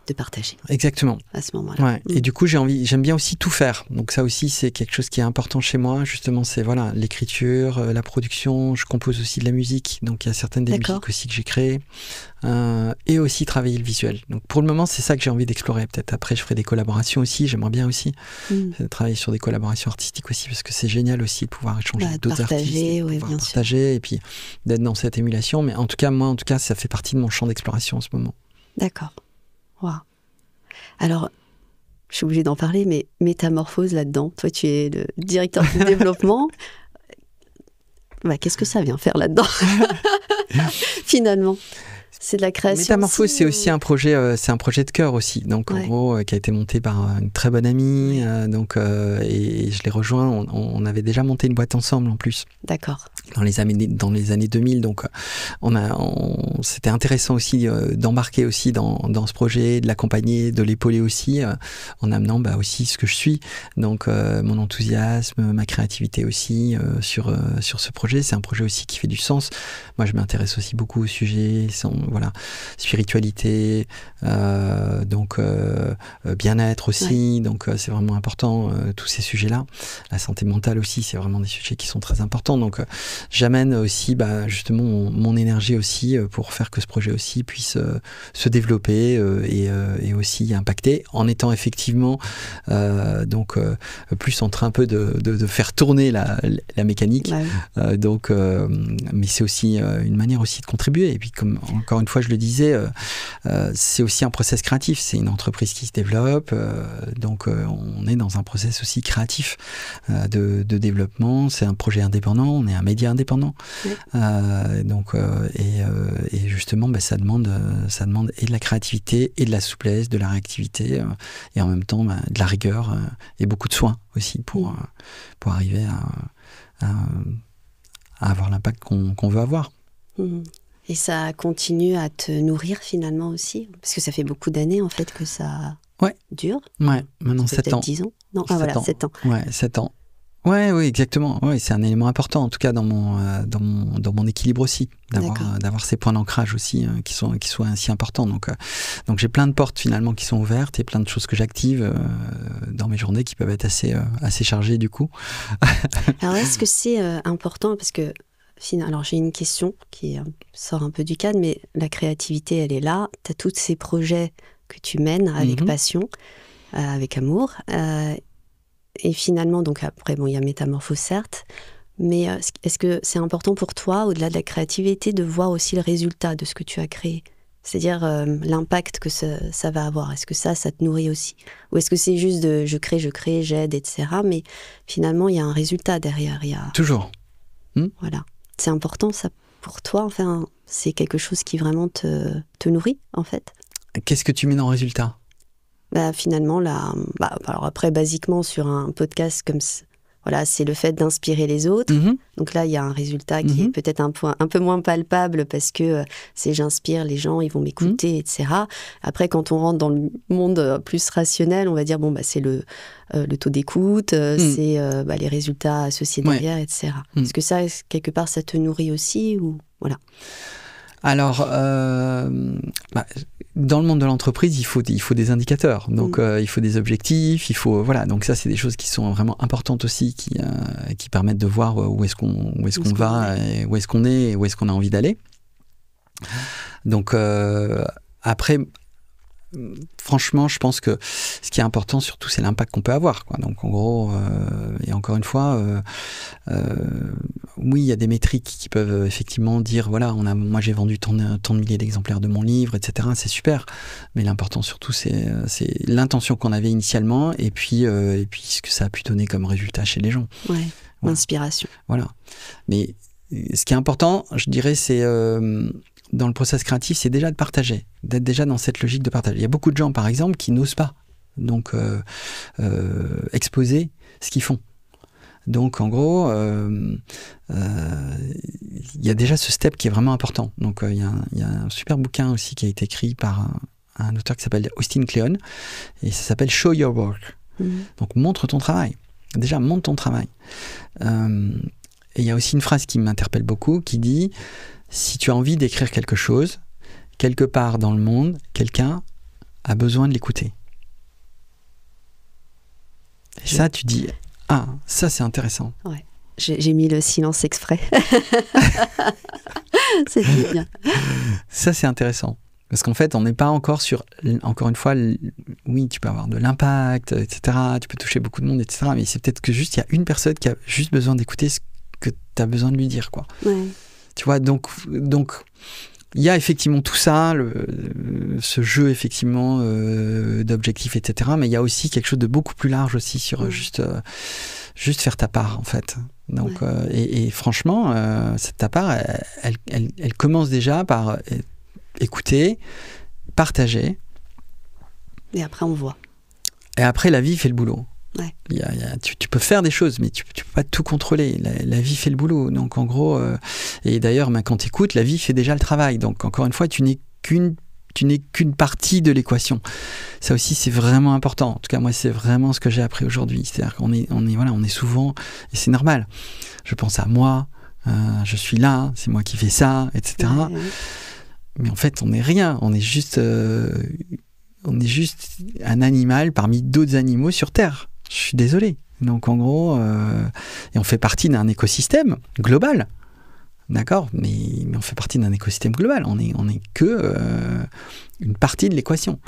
de partager. Exactement. À ce moment-là. Ouais. Et du coup, j'aime bien aussi tout faire. Donc ça aussi, c'est quelque chose qui est important chez moi. Justement, c'est voilà, l'écriture, la production. Je compose aussi de la musique. Donc il y a certaines des musiques aussi que j'ai créées. Et aussi travailler le visuel. Donc pour le moment, c'est ça que j'ai envie d'explorer. Peut-être après, je ferai des collaborations aussi. J'aimerais bien aussi travailler sur des collaborations artistiques aussi, parce que c'est génial aussi de pouvoir échanger avec d'autres artistes, de pouvoir partager et puis d'être dans cette émulation. Mais en tout cas, moi, ça fait partie de mon champ d'exploration en ce moment. D'accord. Wow. Alors, je suis obligée d'en parler, mais métamorphose là-dedans. Toi, tu es le directeur du développement. Qu'est-ce que ça vient faire là-dedans finalement? C'est de la création. Métamorphose, c'est aussi un projet, c'est un projet de cœur aussi. Donc en gros, qui a été monté par une très bonne amie. Et je l'ai rejoint. On avait déjà monté une boîte ensemble en plus. D'accord. Dans les années 2000. Donc c'était intéressant aussi d'embarquer aussi dans ce projet, de l'accompagner, de l'épauler aussi, en amenant aussi ce que je suis. Donc mon enthousiasme, ma créativité aussi sur ce projet. C'est un projet aussi qui fait du sens. Moi, je m'intéresse aussi beaucoup au sujet. Voilà, spiritualité, bien-être aussi, donc c'est vraiment important, tous ces sujets-là. La santé mentale aussi, c'est vraiment des sujets qui sont très importants, donc j'amène aussi justement mon énergie aussi pour faire que ce projet aussi puisse se développer et aussi impacter, en étant effectivement plus en train un peu de faire tourner la mécanique, mais c'est aussi une manière aussi de contribuer, et puis comme encore une fois je le disais, c'est aussi un process créatif, c'est une entreprise qui se développe, on est dans un process aussi créatif de développement, c'est un projet indépendant, on est un média indépendant, et justement ça demande et de la créativité et de la souplesse, de la réactivité, et en même temps de la rigueur et beaucoup de soin aussi pour arriver à avoir l'impact qu'on veut avoir. Et ça continue à te nourrir finalement aussi? Parce que ça fait beaucoup d'années en fait que ça dure. Ouais, maintenant 7 ans. 10 ans. Non, 7 ans. Ouais, 7 ans. Ouais, oui, exactement. Ouais, c'est un élément important, en tout cas dans mon équilibre aussi, d'avoir ces points d'ancrage aussi qui soient ainsi importants. Donc j'ai plein de portes finalement qui sont ouvertes et plein de choses que j'active dans mes journées qui peuvent être assez chargées du coup. Alors est-ce que c'est important, parce que alors j'ai une question qui sort un peu du cadre, mais la créativité, elle est là. Tu as tous ces projets que tu mènes avec passion, avec amour. Et finalement, donc après, il y a métamorphose certes, mais est-ce que c'est important pour toi, au-delà de la créativité, de voir aussi le résultat de ce que tu as créé? C'est-à-dire l'impact que ça va avoir. Est-ce que ça te nourrit aussi? Ou est-ce que c'est juste je crée, j'aide, etc. Mais finalement, il y a un résultat derrière. Toujours. Voilà. C'est important, ça, pour toi? Enfin, c'est quelque chose qui vraiment te nourrit, en fait? Qu'est-ce que tu mets dans le résultat? Finalement, alors après, basiquement, sur un podcast comme ça, voilà, c'est le fait d'inspirer les autres. Donc là, il y a un résultat qui est peut-être un peu moins palpable, parce que c'est j'inspire les gens, ils vont m'écouter, etc. Après, quand on rentre dans le monde plus rationnel, on va dire, c'est le taux d'écoute, c'est les résultats associés derrière, etc. Est-ce que ça, quelque part, ça te nourrit aussi, ou voilà? Alors, dans le monde de l'entreprise, il faut des indicateurs. Donc, il faut des objectifs, voilà. Donc ça, c'est des choses qui sont vraiment importantes aussi, qui permettent de voir où est-ce qu'on va, et où est-ce qu'on est, et où est-ce qu'on a envie d'aller. Donc, après, franchement, je pense que ce qui est important surtout, c'est l'impact qu'on peut avoir, quoi. Donc en gros, et encore une fois, oui, il y a des métriques qui peuvent effectivement dire, voilà, moi j'ai vendu tant de milliers d'exemplaires de mon livre, etc. C'est super, mais l'important surtout, c'est l'intention qu'on avait initialement, et puis ce que ça a pu donner comme résultat chez les gens. Ouais, l'inspiration. Voilà. Mais ce qui est important, je dirais, c'est dans le process créatif, c'est déjà de partager, d'être déjà dans cette logique de partage. Il y a beaucoup de gens, par exemple, qui n'osent pas donc exposer ce qu'ils font. Donc, en gros, il y a déjà ce step qui est vraiment important. Donc, il y a un super bouquin aussi qui a été écrit par un auteur qui s'appelle Austin Kleon, et ça s'appelle Show Your Work. Donc, montre ton travail. Déjà, montre ton travail. Et il y a aussi une phrase qui m'interpelle beaucoup, qui dit: si tu as envie d'écrire quelque chose, quelque part dans le monde, quelqu'un a besoin de l'écouter. Et ça, tu dis, ah, ça c'est intéressant. Ouais. J'ai mis le silence exprès. C'est bien. Ça, c'est intéressant. Parce qu'en fait, on n'est pas encore sur, encore une fois, oui, tu peux avoir de l'impact, etc. Tu peux toucher beaucoup de monde, etc. Mais c'est peut-être que juste, il y a une personne qui a juste besoin d'écouter ce que tu as besoin de lui dire, quoi. Ouais. Tu vois, donc, il y a effectivement tout ça, ce jeu, effectivement, d'objectifs, etc. Mais il y a aussi quelque chose de beaucoup plus large aussi sur juste faire ta part, en fait. Donc, et franchement, ta part, elle commence déjà par écouter, partager. Et après, on voit. Et après, la vie fait le boulot. Ouais. Tu peux faire des choses, mais tu peux pas tout contrôler. La vie fait le boulot. Donc, en gros, et d'ailleurs, quand tu écoutes, la vie fait déjà le travail. Donc, encore une fois, tu n'es qu'une partie de l'équation. Ça aussi, c'est vraiment important. En tout cas, moi, c'est vraiment ce que j'ai appris aujourd'hui. C'est-à-dire qu'on est souvent, et c'est normal. Je pense à moi, je suis là, c'est moi qui fais ça, etc. Ouais. Mais en fait, on n'est rien. On est juste un animal parmi d'autres animaux sur Terre. Je suis désolé. Donc, en gros, et on fait partie d'un écosystème global. D'accord, mais on fait partie d'un écosystème global. On est que une partie de l'équation.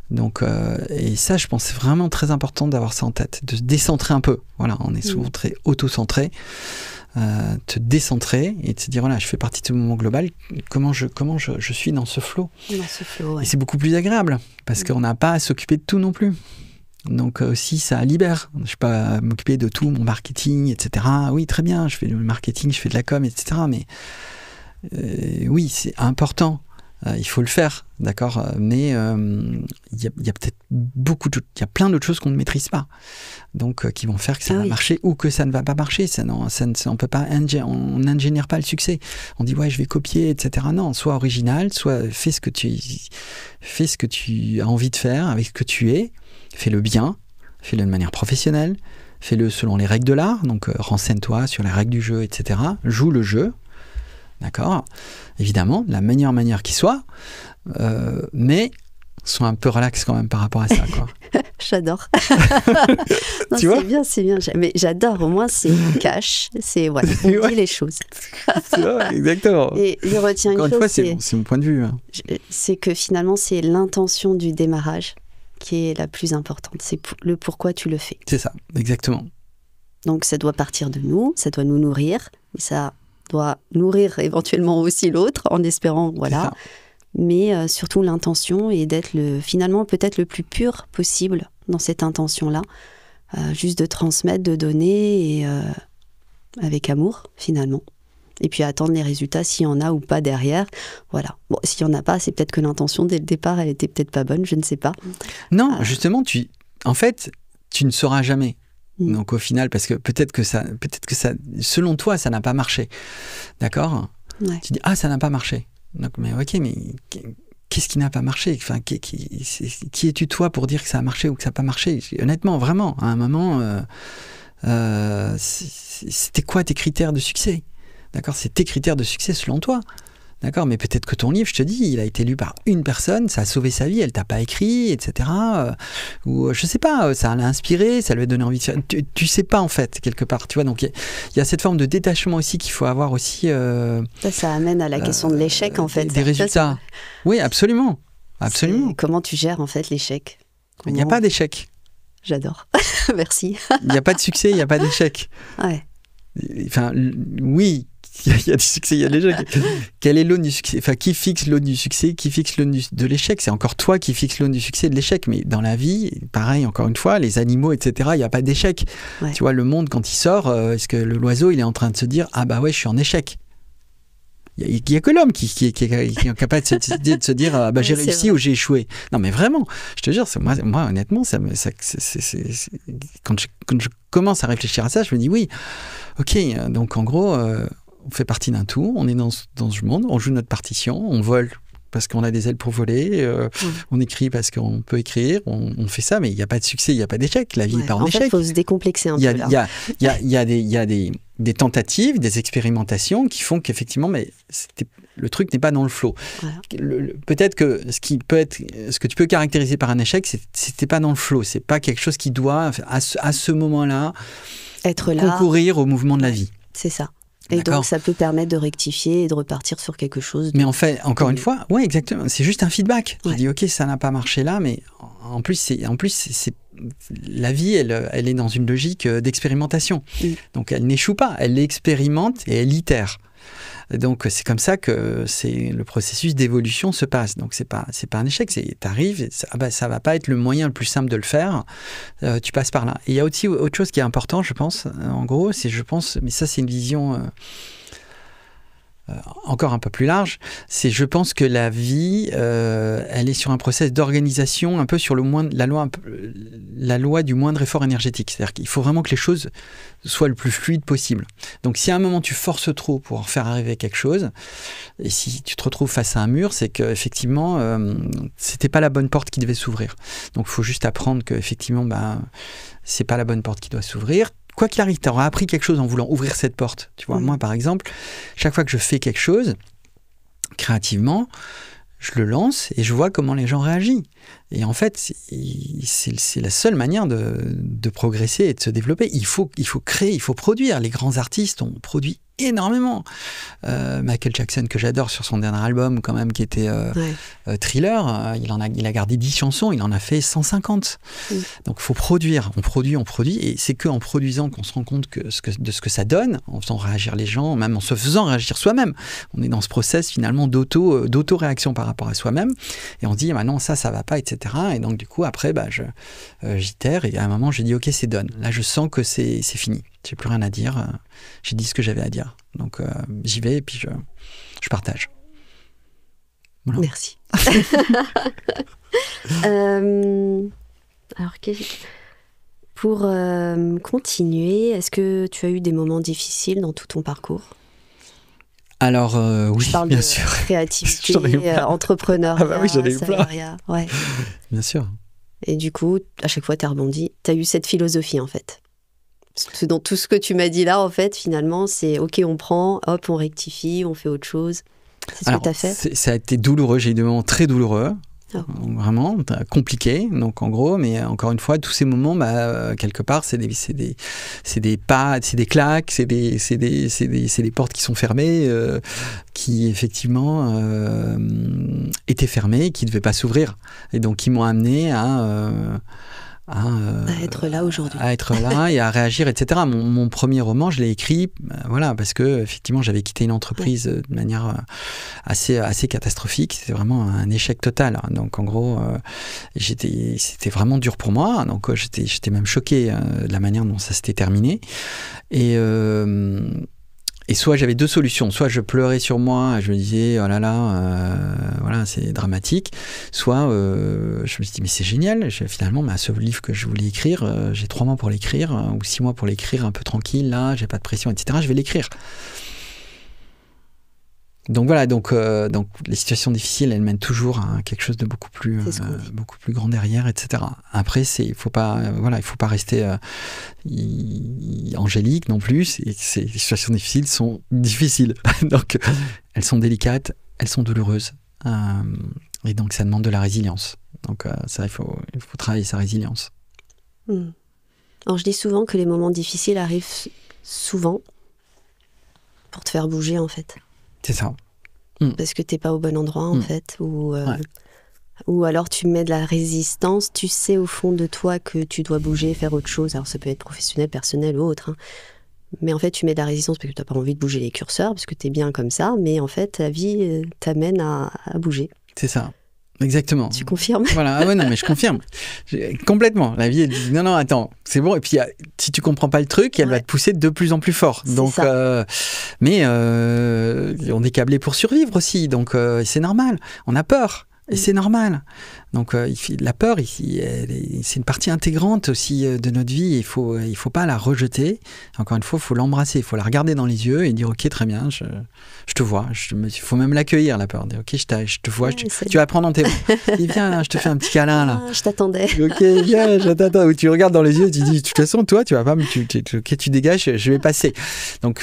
Donc, et ça, je pense, c'est vraiment très important d'avoir ça en tête, de se décentrer un peu. Voilà, on est souvent très auto-centré. Te décentrer et de se dire, voilà, je fais partie de ce mouvement global. Comment je suis dans ce flow. Dans ce flow, ouais. Et c'est beaucoup plus agréable parce qu'on n'a pas à s'occuper de tout non plus. Donc aussi, ça libère. Je ne vais pas m'occuper de tout, mon marketing, etc. Oui, très bien, je fais du marketing, je fais de la com, etc. Mais oui, c'est important. Il faut le faire, d'accord. Mais il y a peut-être il y a plein d'autres choses qu'on ne maîtrise pas. Donc, qui vont faire que ça va marcher ou que ça ne va pas marcher. On peut pas, on n'ingénière pas le succès. On dit, ouais, je vais copier, etc. Non, sois original, fais ce que tu as envie de faire avec ce que tu es. Fais-le bien, fais-le de manière professionnelle, fais-le selon les règles de l'art, donc renseigne-toi sur les règles du jeu, etc. Joue le jeu, d'accord ? Évidemment, de la meilleure manière qui soit, mais sois un peu relax quand même par rapport à ça, quoi. J'adore. Non, tu vois ? C'est bien. Mais j'adore, au moins c'est cash, on dit les choses. C'est vrai, exactement. Et il retient encore une chose, c'est mon point de vue. Hein. C'est que finalement, c'est l'intention du démarrage qui est la plus importante. C'est le pourquoi tu le fais. C'est ça, exactement. Donc ça doit partir de nous, ça doit nous nourrir, et ça doit nourrir éventuellement aussi l'autre, en espérant, voilà. Mais surtout l'intention est d'être finalement peut-être le plus pur possible dans cette intention-là. Juste de transmettre, de donner, et avec amour, finalement. Et puis attendre les résultats, s'il y en a ou pas derrière. Voilà. Bon, s'il n'y en a pas, c'est peut-être que l'intention, dès le départ, elle était peut-être pas bonne, je ne sais pas. Non, justement, tu ne sauras jamais. Donc au final, parce que peut-être que ça, selon toi, ça n'a pas marché. D'accord ? Ouais. Tu dis, ça n'a pas marché. Donc, mais ok, mais qu'est-ce qui n'a pas marché ? Enfin, qui es-tu toi pour dire que ça a marché ou que ça n'a pas marché ? Honnêtement, vraiment, à un moment, c'était quoi tes critères de succès ? D'accord, c'est tes critères de succès selon toi. D'accord, mais peut-être que ton livre, je te dis, il a été lu par une personne, ça a sauvé sa vie, elle t'a pas écrit, etc. Ou je sais pas, ça l'a inspiré, ça lui a donné envie de faire. Tu sais pas en fait quelque part, tu vois. Donc il y a cette forme de détachement aussi qu'il faut avoir aussi. Ça amène à la question de l'échec en fait. Des résultats. Oui, absolument, absolument. Comment tu gères en fait l'échec ? Il n'y a pas d'échec. J'adore. Merci. Il n'y a pas de succès, il n'y a pas d'échec. Ouais. Enfin, oui. Il y a du succès, il y a de l'échec. Quelle est l'aune du succès ? Enfin, qui fixe l'aune du succès ? Qui fixe l'aune de l'échec ? C'est encore toi qui fixe l'aune du succès et de l'échec. Mais dans la vie, pareil, encore une fois, les animaux, etc., il n'y a pas d'échec. Ouais. Tu vois, le monde, quand il sort, est-ce que l'oiseau, il est en train de se dire « Ah bah ouais, je suis en échec ». Il n'y a que l'homme qui est capable de se dire ah bah, j'ai réussi ou j'ai échoué. Non, mais vraiment, je te jure, moi honnêtement, quand je commence à réfléchir à ça, je me dis oui, ok, donc en gros... on fait partie d'un tout, on est dans ce monde, on joue notre partition, on vole parce qu'on a des ailes pour voler, on écrit parce qu'on peut écrire, on fait ça, mais il n'y a pas de succès, il n'y a pas d'échec, la vie n'est pas en échec. En fait, il faut se décomplexer un peu là. Il y a des tentatives, des expérimentations qui font qu'effectivement, mais le truc n'est pas dans le flow. Voilà. Peut-être que ce que tu peux caractériser par un échec, c'était pas dans le flow, c'est pas quelque chose qui doit à ce moment-là être là, concourir au mouvement de la vie. C'est ça. Et donc, ça peut permettre de rectifier et de repartir sur quelque chose. Mais en fait, encore une fois, ouais, exactement. C'est juste un feedback. Ouais. Je dis, ok, ça n'a pas marché là, mais en plus, la vie, elle est dans une logique d'expérimentation. Donc, elle n'échoue pas, elle expérimente et elle itère. Donc, c'est comme ça que le processus d'évolution se passe. Donc, c'est pas un échec. T'arrives, ça va pas être le moyen le plus simple de le faire. Tu passes par là. Et il y a aussi autre chose qui est important, je pense. En gros, mais ça, c'est une vision encore un peu plus large. Je pense que la vie, elle est sur un process d'organisation un peu sur la loi du moindre effort énergétique. C'est-à-dire qu'il faut vraiment que les choses soient le plus fluide possible. Donc, si à un moment tu forces trop pour faire arriver quelque chose, et si tu te retrouves face à un mur, c'est qu'effectivement, c'était pas la bonne porte qui devait s'ouvrir. Donc, il faut juste apprendre qu'effectivement, c'est pas la bonne porte qui doit s'ouvrir. Quoi qu'il arrive, tu auras appris quelque chose en voulant ouvrir cette porte. Tu vois, moi, par exemple, chaque fois que je fais quelque chose, créativement, je le lance et je vois comment les gens réagissent. Et en fait, c'est la seule manière de progresser et de se développer. Il faut créer, il faut produire. Les grands artistes ont produit énormément. Michael Jackson, que j'adore, sur son dernier album, quand même, qui était Thriller, il a gardé 10 chansons, il en a fait 150. Donc, il faut produire. On produit. Et c'est qu'en produisant qu'on se rend compte de ce que ça donne, en faisant réagir les gens, même en se faisant réagir soi-même. On est dans ce process, finalement, d'auto-réaction par rapport à soi-même. Et on se dit, non, ça va pas, etc. Et donc, du coup, après, j'itère. Et à un moment, je dis, ok, c'est done. Là, je sens que c'est fini. J'ai plus rien à dire. J'ai dit ce que j'avais à dire. Donc, j'y vais et puis je partage. Voilà. Merci. Alors, pour continuer, est-ce que tu as eu des moments difficiles dans tout ton parcours ? Alors, oui, je parle bien de sûr. Créativité, entrepreneuriat, oui, j'en ai eu plein. Ouais. Bien sûr. Et du coup, à chaque fois, tu as rebondi. Tu as eu cette philosophie, en fait. Dans tout ce que tu m'as dit là, en fait, finalement, c'est OK, on prend, hop, on rectifie, on fait autre chose. C'est ce que tu as fait ? Ça a été douloureux. J'ai eu des moments très douloureux. Oh. Vraiment compliqué, donc en gros, mais encore une fois, tous ces moments, quelque part, c'est des pas, c'est des claques, c'est des portes qui sont fermées, qui effectivement étaient fermées, qui ne devaient pas s'ouvrir, et donc qui m'ont amené à être là aujourd'hui. À être là et à réagir, etc. Mon premier roman, je l'ai écrit parce que effectivement, j'avais quitté une entreprise de manière assez catastrophique. C'était vraiment un échec total. Donc en gros, c'était vraiment dur pour moi. Donc j'étais même choqué de la manière dont ça s'était terminé. Et soit j'avais deux solutions, soit je pleurais sur moi, je me disais oh là là, voilà, c'est dramatique, soit je me suis dit mais c'est génial, finalement ce livre que je voulais écrire, j'ai 3 mois pour l'écrire, ou 6 mois pour l'écrire, un peu tranquille, là, j'ai pas de pression, etc., je vais l'écrire. Donc voilà, donc les situations difficiles, elles mènent toujours à quelque chose de beaucoup plus grand derrière, etc. Après, il faut pas rester angélique non plus. Et ces situations difficiles sont difficiles, donc elles sont délicates, elles sont douloureuses, et donc ça demande de la résilience. Donc ça, il faut travailler sa résilience. Alors je dis souvent que les moments difficiles arrivent souvent pour te faire bouger, en fait. C'est ça. Parce que t'es pas au bon endroit, en fait, ou alors tu mets de la résistance, tu sais au fond de toi que tu dois bouger, faire autre chose, alors ça peut être professionnel, personnel ou autre, hein. Mais en fait tu mets de la résistance parce que t'as pas envie de bouger les curseurs, parce que t'es bien comme ça, mais en fait ta vie t'amène à bouger. C'est ça. Exactement. Tu confirmes ? Voilà, ah ouais, non, mais je confirme. Complètement. La vie, elle dit non, attends, c'est bon. Et puis, si tu comprends pas le truc, elle va te pousser de plus en plus fort. Donc, mais on est câblé pour survivre aussi. Donc, c'est normal. On a peur. Et c'est normal. Donc la peur, c'est une partie intégrante aussi de notre vie. Il faut pas la rejeter. Encore une fois, il faut l'embrasser. Il faut la regarder dans les yeux et dire ok, très bien, je te vois. Il faut même l'accueillir, la peur. Dire ok, je te vois. Tu vas prendre dans tes bras. Dis, viens là, je te fais un petit câlin là. Je t'attendais. Ok, viens, je t'attends. Ou tu regardes dans les yeux et tu dis de toute façon, toi, tu vas pas tu dégages, je vais passer. Donc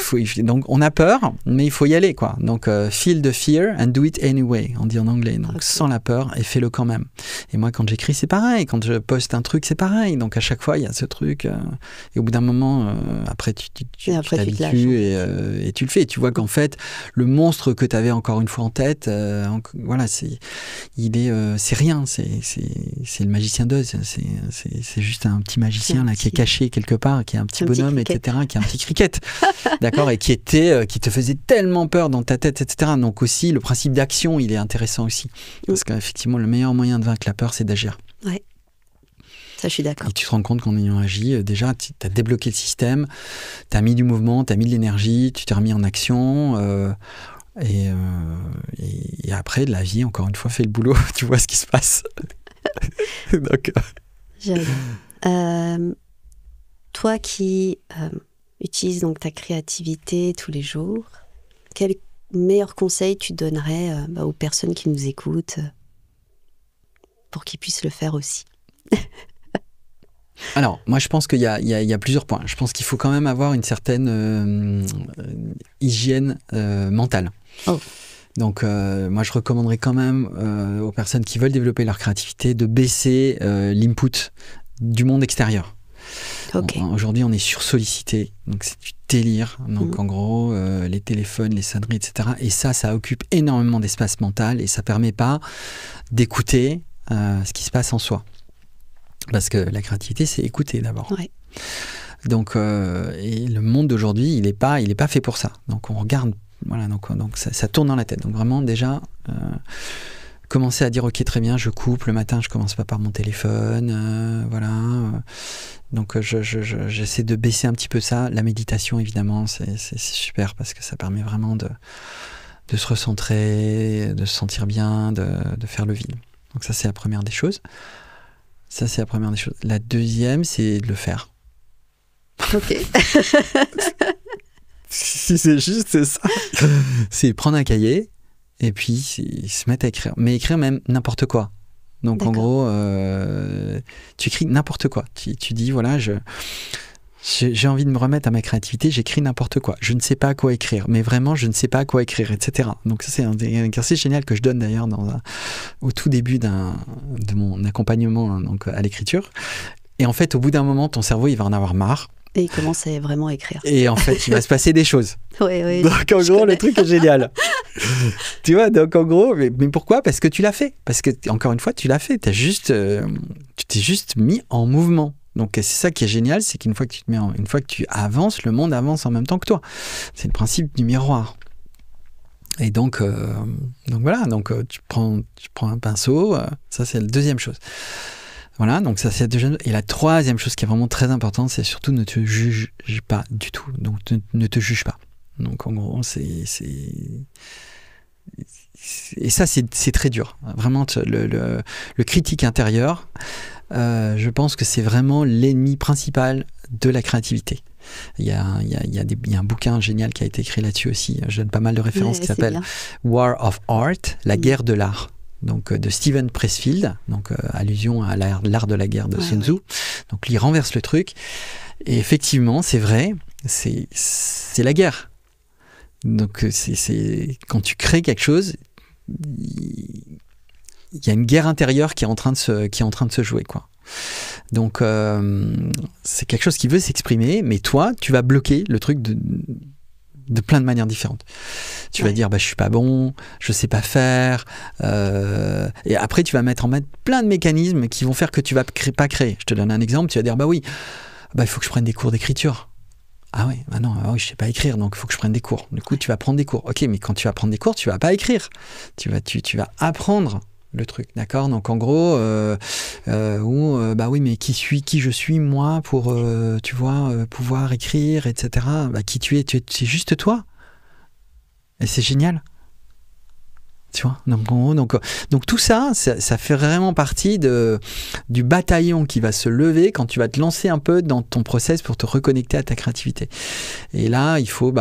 on a peur, mais il faut y aller, quoi. Donc feel the fear and do it anyway, on dit en anglais. Donc sans la peur et fais-le quand même. Et moi, quand j'écris, c'est pareil. Quand je poste un truc, c'est pareil. Donc à chaque fois, il y a ce truc. Et au bout d'un moment, après, tu t'habitues et tu le fais. Et tu vois qu'en fait, le monstre que tu avais encore une fois en tête, voilà, c'est rien. C'est le magicien d'Oz. C'est juste un petit magicien là qui est caché quelque part, qui est un petit bonhomme, etc., qui est un petit cricket, d'accord, et qui te faisait tellement peur dans ta tête, etc. Donc aussi, le principe d'action, il est intéressant aussi, parce qu'effectivement, le meilleur moyen de vaincre la peur, c'est d'agir. Ouais, ça, je suis d'accord. Et tu te rends compte qu'en ayant agi, déjà, tu as débloqué le système, tu as mis du mouvement, tu as mis de l'énergie, tu t'es remis en action. Et après, la vie, encore une fois, fait le boulot. Tu vois ce qui se passe. Donc, j'adore. Toi qui utilises donc ta créativité tous les jours, quel meilleur conseil tu donnerais aux personnes qui nous écoutent pour qu'ils puissent le faire aussi? Alors, moi, je pense qu'il y a plusieurs points. Je pense qu'il faut quand même avoir une certaine hygiène mentale. Oh. Donc, moi, je recommanderais quand même aux personnes qui veulent développer leur créativité de baisser l'input du monde extérieur. Okay. Aujourd'hui, on est sursollicité, donc c'est du délire. Donc, en gros, les téléphones, les sonneries, etc. Et ça occupe énormément d'espace mental et ça permet pas d'écouter ce qui se passe en soi. Parce que la créativité, c'est écouter d'abord. Ouais. Donc, et le monde d'aujourd'hui, il est pas fait pour ça. Donc, on regarde, voilà, donc ça tourne dans la tête. Donc, vraiment, déjà, commencer à dire, ok, très bien, je coupe le matin, je commence pas par mon téléphone, voilà. Donc, j'essaie de baisser un petit peu ça. La méditation, évidemment, c'est super parce que ça permet vraiment de se recentrer, de se sentir bien, de faire le vide. Donc, ça, c'est la première des choses. La deuxième, c'est de le faire. Ok. Si c'est juste ça. C'est prendre un cahier et puis se mettre à écrire. Mais écrire même n'importe quoi. Donc d'accord. En gros, tu écris n'importe quoi. Tu dis, voilà, j'ai envie de me remettre à ma créativité, j'écris n'importe quoi. Je ne sais pas à quoi écrire, mais vraiment, je ne sais pas à quoi écrire, etc. Donc ça, c'est un exercice génial que je donne d'ailleurs au tout début de mon accompagnement donc, à l'écriture. Et en fait, au bout d'un moment, ton cerveau, il va en avoir marre. Et il commence à vraiment écrire. Et en fait, il va se passer des choses. Oui. Donc en gros, le truc est génial. Tu vois, donc en gros, mais pourquoi ? Parce que tu l'as fait. Parce que, encore une fois, tu l'as fait. Tu t'es juste mis en mouvement. Donc c'est ça qui est génial, c'est qu'une fois que une fois que tu avances, le monde avance en même temps que toi. C'est le principe du miroir. Et donc voilà, donc tu prends un pinceau, ça c'est la deuxième chose. Voilà, donc ça c'est la deuxième. Et la troisième chose qui est vraiment très importante, c'est surtout ne te juge pas du tout. Donc ne te juge pas. Donc en gros, et ça c'est très dur. Vraiment, le critique intérieur. Je pense que c'est vraiment l'ennemi principal de la créativité. Il y a un bouquin génial qui a été écrit là-dessus aussi. Je donne pas mal de références qui s'appelle War of Art, la guerre de l'art. Donc de Steven Pressfield, donc allusion à l'art de la guerre de Sun Tzu. Donc il renverse le truc. Et effectivement, c'est vrai, c'est la guerre. Donc c'est quand tu crées quelque chose. Il y a une guerre intérieure qui est en train de se jouer, quoi. Donc c'est quelque chose qui veut s'exprimer, mais toi tu vas bloquer le truc de plein de manières différentes. Tu vas dire je suis pas bon, je sais pas faire, et après tu vas mettre plein de mécanismes qui vont faire que tu vas pas créer. Je te donne un exemple, tu vas dire il faut que je prenne des cours d'écriture. Ah oui, je sais pas écrire, donc il faut que je prenne des cours. Du coup, tu vas prendre des cours. Ok, mais quand tu vas prendre des cours, tu vas pas écrire. Tu vas apprendre le truc, d'accord ? Donc en gros, mais qui je suis moi pour, pouvoir écrire, etc. Qui tu es, c'est juste toi. Et c'est génial. Tu vois, donc tout ça fait vraiment partie du bataillon qui va se lever quand tu vas te lancer un peu dans ton process pour te reconnecter à ta créativité. Et là, il faut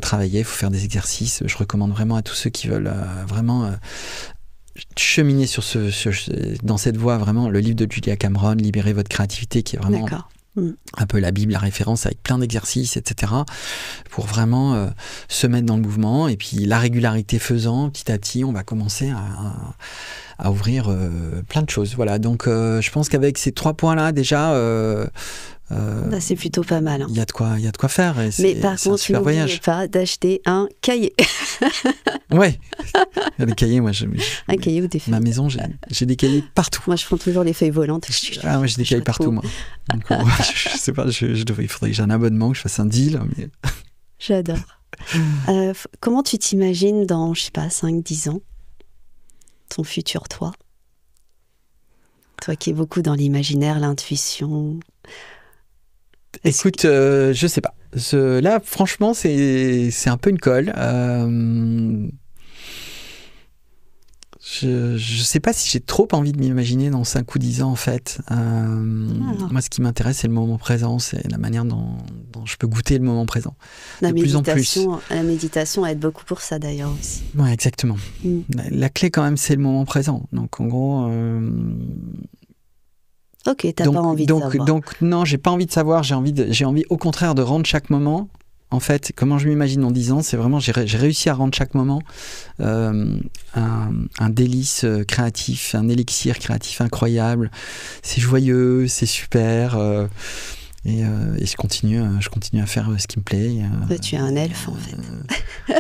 travailler, il faut faire des exercices. Je recommande vraiment à tous ceux qui veulent vraiment cheminer dans cette voie, vraiment, le livre de Julia Cameron, Libérez votre créativité, qui est vraiment un peu la Bible, la référence, avec plein d'exercices, etc. pour vraiment se mettre dans le mouvement. Et puis la régularité faisant, petit à petit, on va commencer à ouvrir plein de choses. Voilà, donc je pense qu'avec ces 3 points-là, déjà... c'est plutôt pas mal. Il y a de quoi faire. Mais par contre, n'oubliez pas d'acheter un cahier. Ouais, les cahiers, moi, un cahier ou des feuilles. Ma maison, j'ai des cahiers partout. Moi, je prends toujours les feuilles volantes. Moi, j'ai des cahiers partout, moi. Donc, je sais pas, il faudrait que j'ai un abonnement, que je fasse un deal. Mais... J'adore. Comment tu t'imagines dans, je sais pas, 5-10 ans, ton futur toi? Toi qui es beaucoup dans l'imaginaire, l'intuition. Écoute, je sais pas. Là, franchement, c'est un peu une colle. Je sais pas si j'ai trop envie de m'imaginer dans 5 ou 10 ans, en fait. Moi, ce qui m'intéresse, c'est le moment présent, c'est la manière dont je peux goûter le moment présent. De plus en plus. La méditation aide beaucoup pour ça, d'ailleurs, aussi. Ouais, exactement. La clé, quand même, c'est le moment présent. Donc, en gros... Ok, t'as pas envie de savoir. Donc non, j'ai pas envie de savoir, j'ai envie au contraire de rendre chaque moment, en fait, comment je m'imagine dans 10 ans, c'est vraiment, j'ai réussi à rendre chaque moment un délice créatif, un élixir créatif incroyable, c'est joyeux, c'est super, et je continue à faire ce qui me plaît. Tu es un elfe, en fait.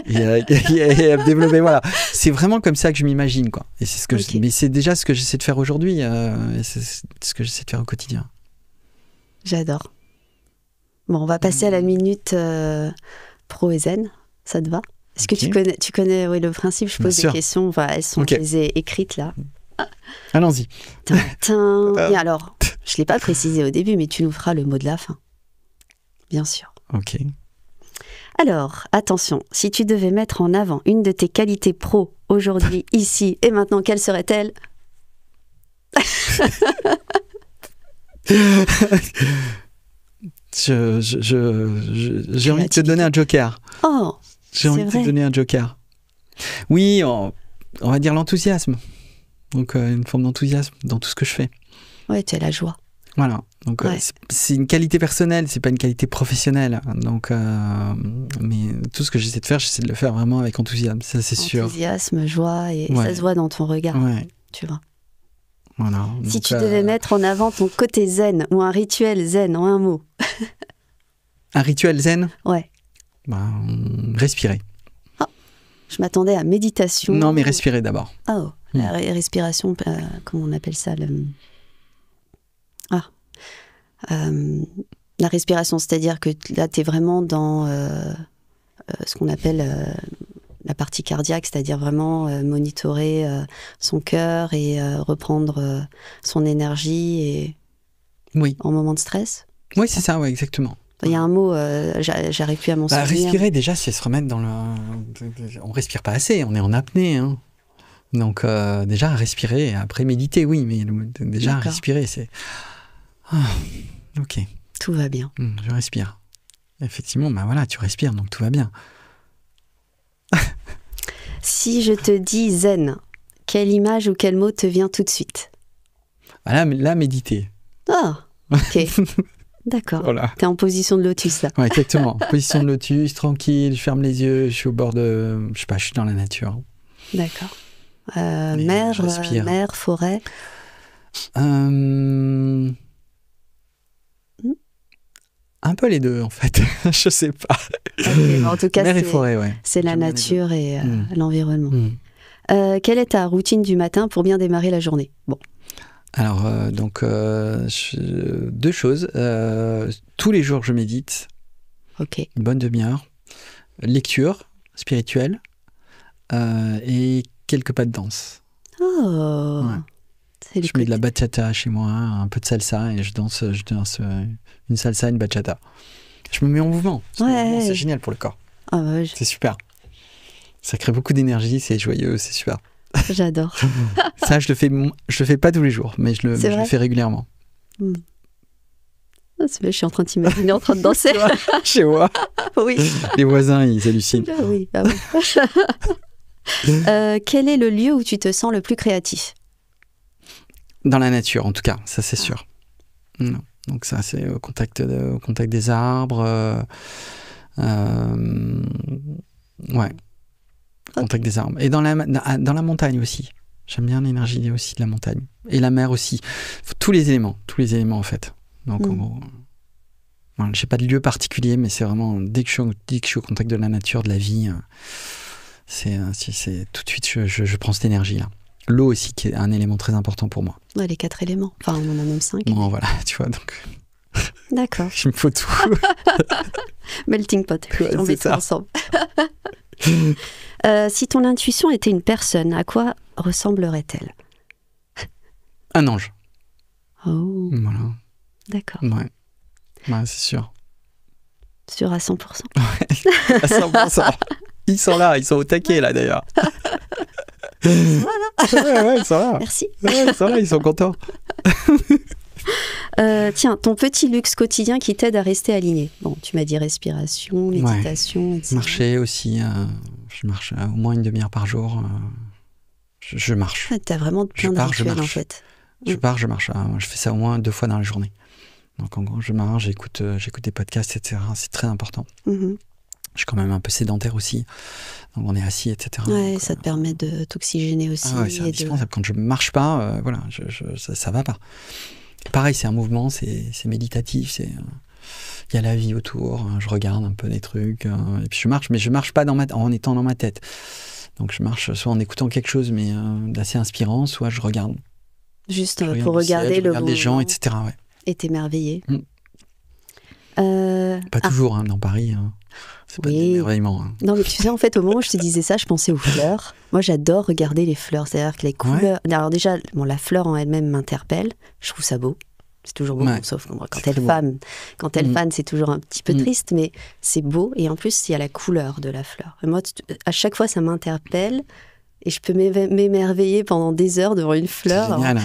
Et à développer, voilà. C'est vraiment comme ça que je m'imagine, quoi. Et c'est mais c'est déjà ce que j'essaie de faire aujourd'hui, et c'est ce que j'essaie de faire au quotidien. J'adore. Bon, on va passer à la minute pro et zen. Ça te va? Est-ce que tu connais le principe? Je pose des questions. Voilà, je les ai écrites là. Allons-y. Et alors, je ne l'ai pas précisé au début, mais tu nous feras le mot de la fin. Bien sûr. Ok. Alors, attention, si tu devais mettre en avant une de tes qualités pro aujourd'hui, ici et maintenant, quelle serait-elle? J'ai envie de te donner un joker. Oh, j'ai envie de te donner un joker. Oui, on va dire l'enthousiasme. Donc, une forme d'enthousiasme dans tout ce que je fais. Ouais, tu as la joie. Voilà. Donc, c'est une qualité personnelle, c'est pas une qualité professionnelle. Donc, mais tout ce que j'essaie de faire, j'essaie de le faire vraiment avec enthousiasme, ça c'est sûr. Enthousiasme, joie, et ça se voit dans ton regard. Ouais. Tu vois. Voilà. Si tu devais mettre en avant ton côté zen ou un rituel zen en un mot. Un rituel zen? Ouais. Respirer. Oh, je m'attendais à méditation. Non, mais respirer d'abord. Oh, la respiration, comment on appelle ça la respiration, c'est-à-dire que là, tu es vraiment dans ce qu'on appelle la partie cardiaque, c'est-à-dire vraiment monitorer son cœur et reprendre son énergie en moment de stress. Oui, c'est ça, ouais, exactement. Il y a un mot, j'arrive plus à m'en souvenir. Respirer, déjà, c'est se remettre dans le... On respire pas assez, on est en apnée, hein. Donc, déjà, respirer, après méditer, oui, mais déjà, respirer, c'est... Ok. Tout va bien. Je respire. Effectivement, voilà, tu respires, donc tout va bien. Si je te dis zen, quelle image ou quel mot te vient tout de suite? Là, méditer. Ah, ok. D'accord. Voilà. T'es en position de lotus, là. Ouais, exactement. Position de lotus, tranquille, je ferme les yeux, je suis au bord de... Je sais pas, je suis dans la nature. D'accord. Mer, forêt. Un peu les deux, en fait. Je sais pas. Okay, en tout cas, mer et forêt, ouais. C'est la nature et l'environnement. Quelle est ta routine du matin pour bien démarrer la journée? Bon. Alors, deux choses. Tous les jours, je médite. Ok. Une bonne demi-heure. Lecture spirituelle. Et quelques pas de danse. Oh. Ouais. Je mets de la bachata chez moi, un peu de salsa, et je danse une salsa, une bachata. Je me mets en mouvement. C'est génial pour le corps. Ah ouais, c'est super. Ça crée beaucoup d'énergie, c'est joyeux, c'est super. J'adore. Ça, je le fais pas tous les jours, mais je le fais régulièrement. Ah, je suis en train de t'imaginer en train de danser. Chez moi. Oui. Les voisins, ils hallucinent. Ah oui, ah oui. Quel est le lieu où tu te sens le plus créatif? Dans la nature, en tout cas, ça c'est sûr. Non. Donc ça, c'est au contact des arbres. Ouais. Au contact des arbres. Et dans la montagne aussi. J'aime bien l'énergie aussi de la montagne. Et la mer aussi. Tous les éléments en fait. Donc en gros, voilà, je n'ai pas de lieu particulier, mais c'est vraiment, dès que je suis au contact de la nature, de la vie, c'est tout de suite, je prends cette énergie-là. L'eau aussi, qui est un élément très important pour moi. Ouais, les 4 éléments. Enfin, on en a même 5. Bon, voilà, tu vois, donc... D'accord. Il me faut tout. Melting pot. Ouais, on met ça ensemble. Si ton intuition était une personne, à quoi ressemblerait-elle? Un ange. Oh. Voilà. D'accord. Ouais, c'est sûr. Sûr à 100%. Ouais, à 100%. Ils sont là, ils sont au taquet là d'ailleurs. Voilà. Ouais, ils sont là. Merci. Ouais, ils sont là, ils sont contents. Tiens, ton petit luxe quotidien qui t'aide à rester aligné. Bon, tu m'as dit respiration, méditation, etc. Marcher aussi. Je marche au moins une demi-heure par jour. Je marche. Ah, t'as vraiment plein de rituels en fait. Je pars, je marche. Je fais ça au moins 2 fois dans la journée. Donc en gros, je marche, j'écoute des podcasts, etc. C'est très important. Je suis quand même un peu sédentaire aussi. Donc on est assis, etc. Ouais, donc, ça te permet de t'oxygéner aussi. Ah ouais, c'est indispensable. Quand je marche pas, voilà, ça va pas. Et pareil, c'est un mouvement, c'est méditatif, il y a la vie autour, je regarde un peu des trucs, et puis je marche, mais je marche pas en étant dans ma tête. Donc je marche soit en écoutant quelque chose, mais d'assez inspirant, soit je regarde. Juste pour regarder le les gens, etc. Ouais. Et t'émerveiller. Pas toujours, dans Paris. C'est pas des émerveillements. Non, mais tu sais, en fait, au moment où je te disais ça, je pensais aux fleurs. Moi, j'adore regarder les fleurs. C'est-à-dire que les couleurs... Ouais. Alors déjà, la fleur en elle-même m'interpelle. Je trouve ça beau. C'est toujours beau, sauf quand elle fane, c'est toujours un petit peu triste, mais c'est beau. Et en plus, il y a la couleur de la fleur. Et moi, à chaque fois, ça m'interpelle. Et je peux m'émerveiller pendant des heures devant une fleur. C'est génial.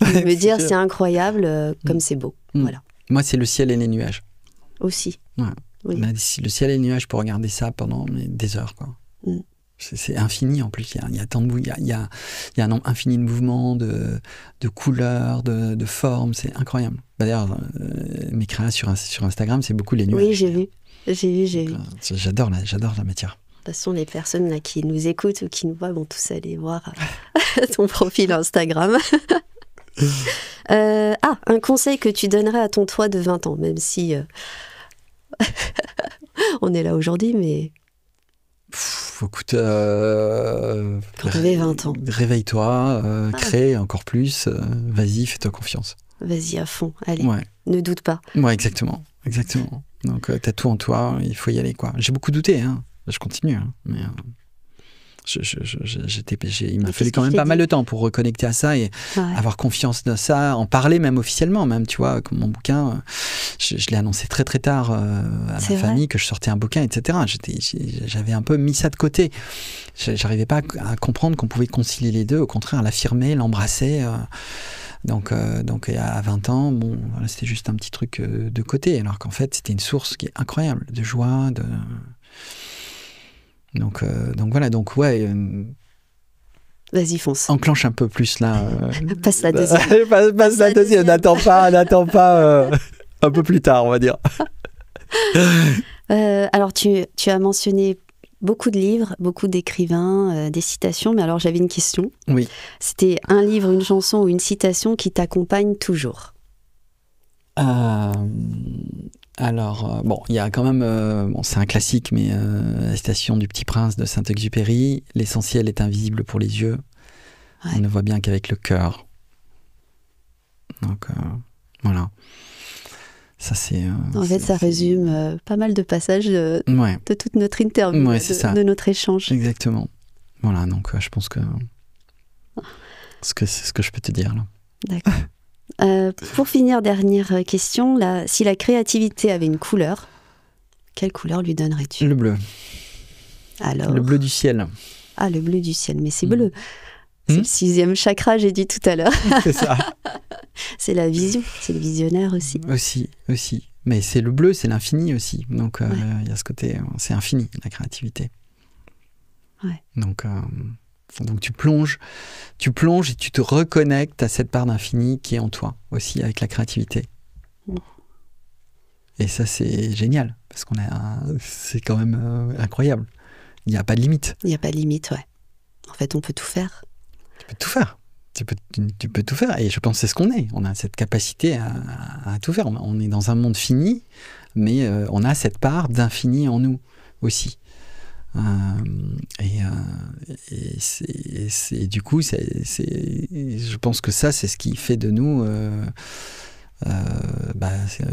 Et me dire, c'est incroyable, comme c'est beau. Voilà. Moi, c'est le ciel et les nuages. Aussi. Ouais. Oui. Le ciel et les nuages, pour regarder ça pendant des heures, quoi. C'est infini en plus. Il y a tant de il y a un nombre infini de mouvements, de couleurs, de formes. C'est incroyable. D'ailleurs, mes créations sur Instagram, c'est beaucoup les nuages. Oui, j'ai vu. J'adore la matière. De toute façon, les personnes là, qui nous écoutent ou qui nous voient vont tous aller voir ton profil Instagram. Un conseil que tu donnerais à ton toi de 20 ans, même si on est là aujourd'hui, mais... Écoute, quand tu avais 20 ans. Réveille-toi, crée encore plus, vas-y, fais-toi confiance. Vas-y à fond, allez, ne doute pas. Ouais, exactement. Donc t'as tout en toi, il faut y aller, quoi. J'ai beaucoup douté, je continue, mais... il m'a fallu quand même pas mal de temps pour reconnecter à ça et avoir confiance dans ça, en parler même officiellement, même, tu vois, comme mon bouquin, je l'ai annoncé très très tard à ma famille que je sortais un bouquin, etc. J'avais un peu mis ça de côté. J'arrivais pas à comprendre qu'on pouvait concilier les deux, au contraire, l'affirmer, l'embrasser. Donc à 20 ans, bon, voilà, c'était juste un petit truc de côté, alors qu'en fait, c'était une source qui est incroyable, de joie, de... Donc voilà, ouais. Vas-y, fonce. Enclenche un peu plus là. Passe la deuxième. Passe la deuxième. N'attends pas un peu plus tard, on va dire. Alors, tu as mentionné beaucoup de livres, beaucoup d'écrivains, des citations, mais alors j'avais une question. Oui. C'était un livre, une chanson ou une citation qui t'accompagne toujours. Alors, il y a quand même, c'est un classique, mais la citation du Petit Prince de Saint-Exupéry, l'essentiel est invisible pour les yeux, on ne voit bien qu'avec le cœur. Donc, voilà. Ça, c'est... en fait, ça résume pas mal de passages de toute notre interview, de notre échange. Exactement. Voilà, donc je pense que c'est ce que je peux te dire, là. D'accord. Pour finir, dernière question, si la créativité avait une couleur, quelle couleur lui donnerais-tu ? Le bleu. Alors, le bleu du ciel. Ah, le bleu du ciel, mais c'est bleu. C'est le 6e chakra, j'ai dit tout à l'heure. C'est ça. C'est la vision, c'est le visionnaire aussi. Aussi. Mais c'est le bleu, c'est l'infini aussi. Donc, il y a ce côté, c'est infini, la créativité. Ouais. Donc tu plonges et tu te reconnectes à cette part d'infini qui est en toi aussi, avec la créativité. Et ça, c'est génial, parce c'est quand même incroyable. Il n'y a pas de limite. Il n'y a pas de limite, ouais. En fait, on peut tout faire. Tu peux tout faire. Tu peux tout faire. Et je pense que c'est ce qu'on est. On a cette capacité à tout faire. On est dans un monde fini, mais on a cette part d'infini en nous aussi. Et du coup, je pense que ça, c'est ce qui fait de nous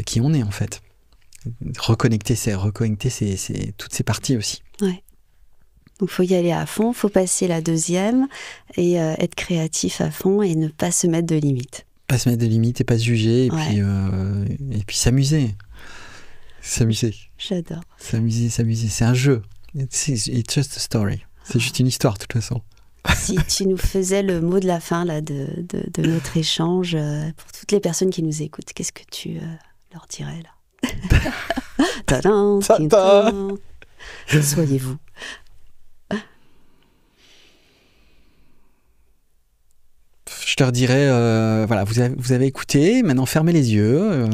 qui on est, en fait. Reconnecter toutes ces parties aussi. Ouais. Donc, il faut y aller à fond, il faut passer la 2e et être créatif à fond et ne pas se mettre de limites. Pas se mettre de limites et pas se juger, et puis s'amuser. J'adore. S'amuser. C'est un jeu. It's just a story. C'est juste une histoire, de toute façon. Si tu nous faisais le mot de la fin là, de notre échange, pour toutes les personnes qui nous écoutent, qu'est-ce que tu leur dirais là? Tadam, tadam. Soyez vous. Je leur dirais, voilà, vous avez écouté, maintenant fermez les yeux,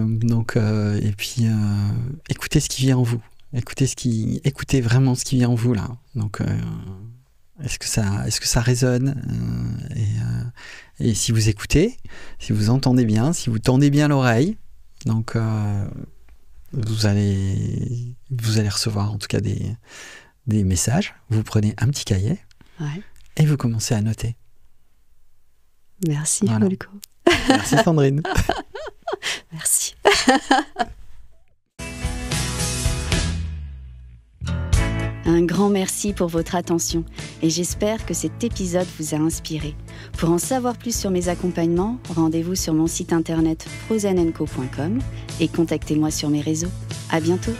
et puis écoutez ce qui vient en vous. Écoutez vraiment ce qui vient en vous là. Donc, est-ce que ça résonne, et si vous écoutez, si vous entendez bien, si vous tendez bien l'oreille, donc vous allez recevoir en tout cas des messages. Vous prenez un petit cahier et vous commencez à noter. Merci, Folco. Merci, Sandrine. Merci. Un grand merci pour votre attention et j'espère que cet épisode vous a inspiré. Pour en savoir plus sur mes accompagnements, rendez-vous sur mon site internet frozenenco.com et contactez-moi sur mes réseaux. À bientôt.